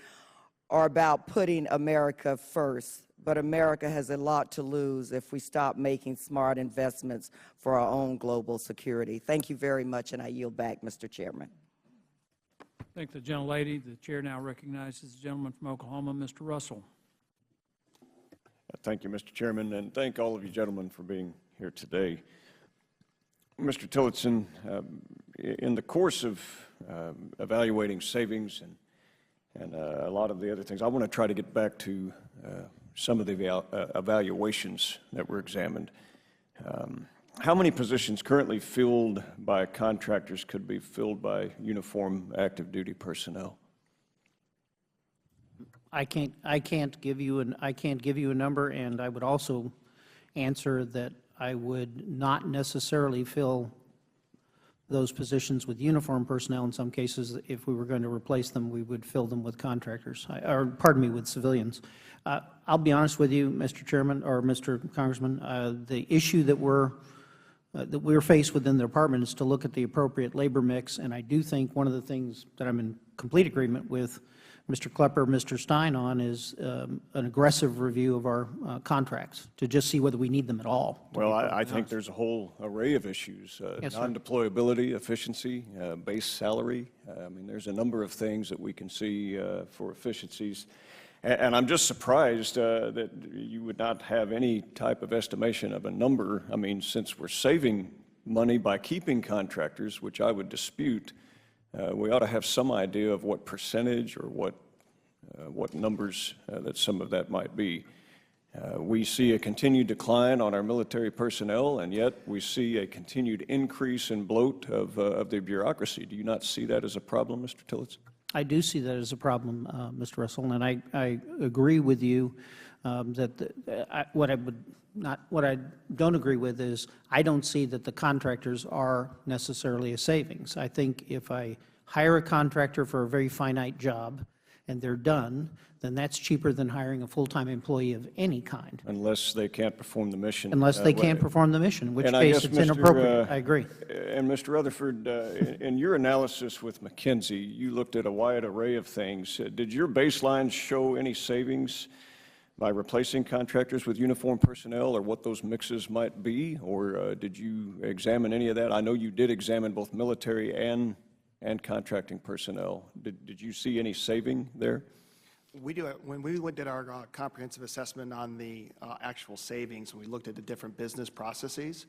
are about putting America first, but America has a lot to lose if we stop making smart investments for our own global security. Thank you very much, and I yield back, Mr. Chairman. Thank the gentlelady. The chair now recognizes the gentleman from Oklahoma, Mr. Russell. Thank you, Mr. Chairman, and thank all of you gentlemen for being here today. Mr. Tillotson, in the course of evaluating savings and a lot of the other things, I want to try to get back to some of the evaluations that were examined. How many positions currently filled by contractors could be filled by uniform active duty personnel? I can't give you a number, and I would also answer that I would not necessarily fill those positions with uniform personnel. In some cases, if we were going to replace them, we would fill them with contractors, or pardon me, with civilians. I'll be honest with you, Mr. Chairman, or Mr. Congressman, the issue that we're faced with in the department is to look at the appropriate labor mix, and I do think one of the things that I'm in complete agreement with Mr. Klepper, Mr. Stein on is an aggressive review of our contracts to just see whether we need them at all. Well, I think there's a whole array of issues, Yes, sir. non-deployability, efficiency, base salary. I mean, there's a number of things that we can see for efficiencies. And I'm just surprised that you would not have any type of estimation of a number. I mean, since we're saving money by keeping contractors, which I would dispute, we ought to have some idea of what percentage or what numbers that some of that might be. We see a continued decline on our military personnel, and yet we see a continued increase in bloat of the bureaucracy. Do you not see that as a problem, Mr. Tillotson? I do see that as a problem, Mr. Russell, and I agree with you that what I don't agree with is I don't see that the contractors are necessarily a savings. I think if I hire a contractor for a very finite job and they're done, then that's cheaper than hiring a full-time employee of any kind. Unless they can't perform the mission. Unless they can't perform the mission, in which case it's inappropriate. I agree. And Mr. Rutherford, in your analysis with McKinsey, you looked at a wide array of things. Did your baselines show any savings by replacing contractors with uniform personnel, or what those mixes might be? Or did you examine any of that? I know you did examine both military and contracting personnel. Did you see any saving there? We do. When we did our comprehensive assessment on the actual savings, we looked at the different business processes.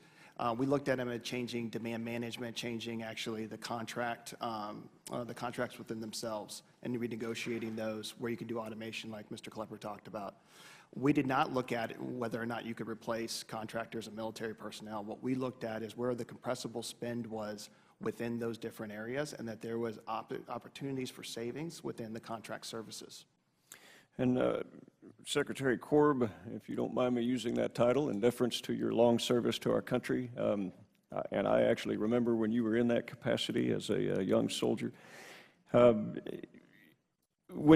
We looked at them at changing demand management, changing actually the contracts within themselves, and renegotiating those where you can do automation like Mr. Klepper talked about. We did not look at whether or not you could replace contractors and military personnel. What we looked at is where the compressible spend was within those different areas, and that there was opportunities for savings within the contract services. And Secretary Korb, if you don't mind me using that title, in deference to your long service to our country, and I actually remember when you were in that capacity as a young soldier. When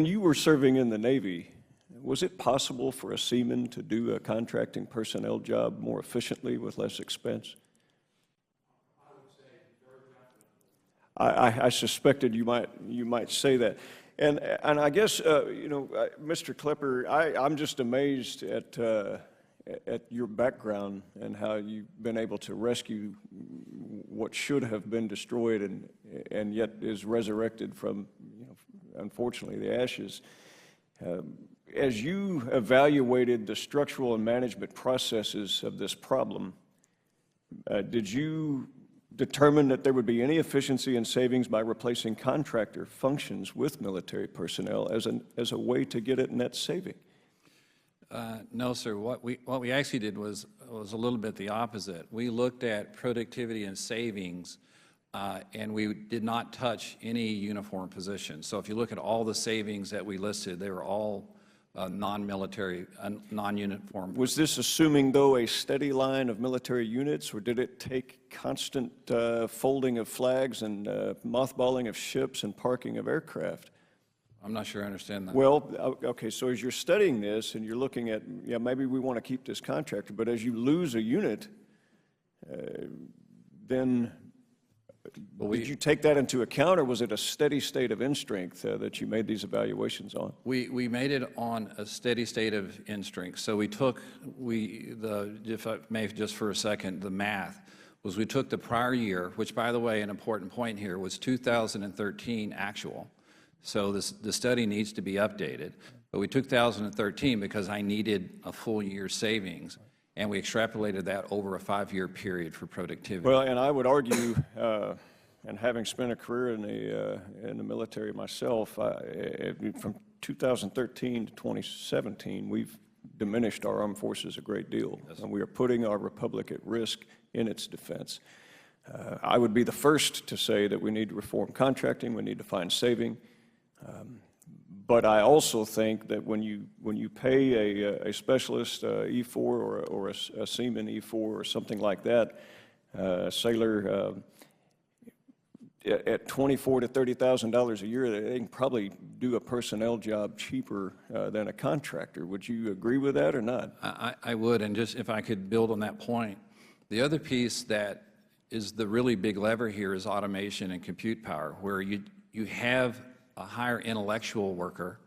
you were serving in the Navy, was it possible for a seaman to do a contracting personnel job more efficiently with less expense? I suspected you might say that. And I guess, Mr. Klepper, I'm just amazed at your background and how you've been able to rescue what should have been destroyed and yet is resurrected from, unfortunately, the ashes. As you evaluated the structural and management processes of this problem, did you determine that there would be any efficiency and savings by replacing contractor functions with military personnel as a way to get at net saving? No, sir. What we actually did was a little bit the opposite. We looked at productivity and savings, and we did not touch any uniform position. So if you look at all the savings that we listed, they were all non-military, non-uniform. Was this assuming, though, a steady line of military units, or did it take constant folding of flags and mothballing of ships and parking of aircraft? I'm not sure I understand that. Well, okay, so as you're studying this and you're looking at, yeah, maybe we want to keep this contractor, but as you lose a unit, then did you take that into account, or was it a steady state of in-strength that you made these evaluations on? We made it on a steady state of in-strength. So we took, if I may just for a second, the math was we took the prior year, which, by the way, an important point here, was 2013 actual. So the study needs to be updated. But we took 2013 because I needed a full year savings, and we extrapolated that over a 5-year period for productivity. Well, and I would argue, and having spent a career in the military myself, from 2013 to 2017, we've diminished our armed forces a great deal, and we are putting our republic at risk in its defense. I would be the first to say that we need to reform contracting, we need to find saving. But I also think that when you pay a specialist E4 or a seaman E4 or something like that, a sailor at $24,000 to $30,000 a year, they can probably do a personnel job cheaper than a contractor. Would you agree with that or not? I would, and just if I could build on that point, the other piece that is the really big lever here is automation and compute power, where you have a higher intellectual worker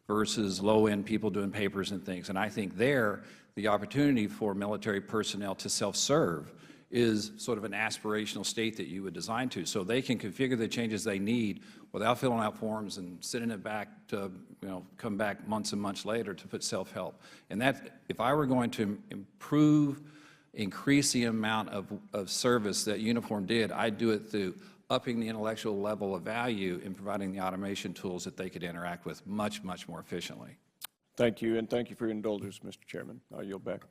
versus low-end people doing papers and things. And I think there, the opportunity for military personnel to self-serve is sort of an aspirational state that you would design to. So they can configure the changes they need without filling out forms and sending it back to, come back months and months later to put self-help. And that, if I were going to increase the amount of service that uniform did, I'd do it through upping the intellectual level of value and providing the automation tools that they could interact with much, much more efficiently. Thank you, and thank you for your indulgence, Mr. Chairman. I'll yield back.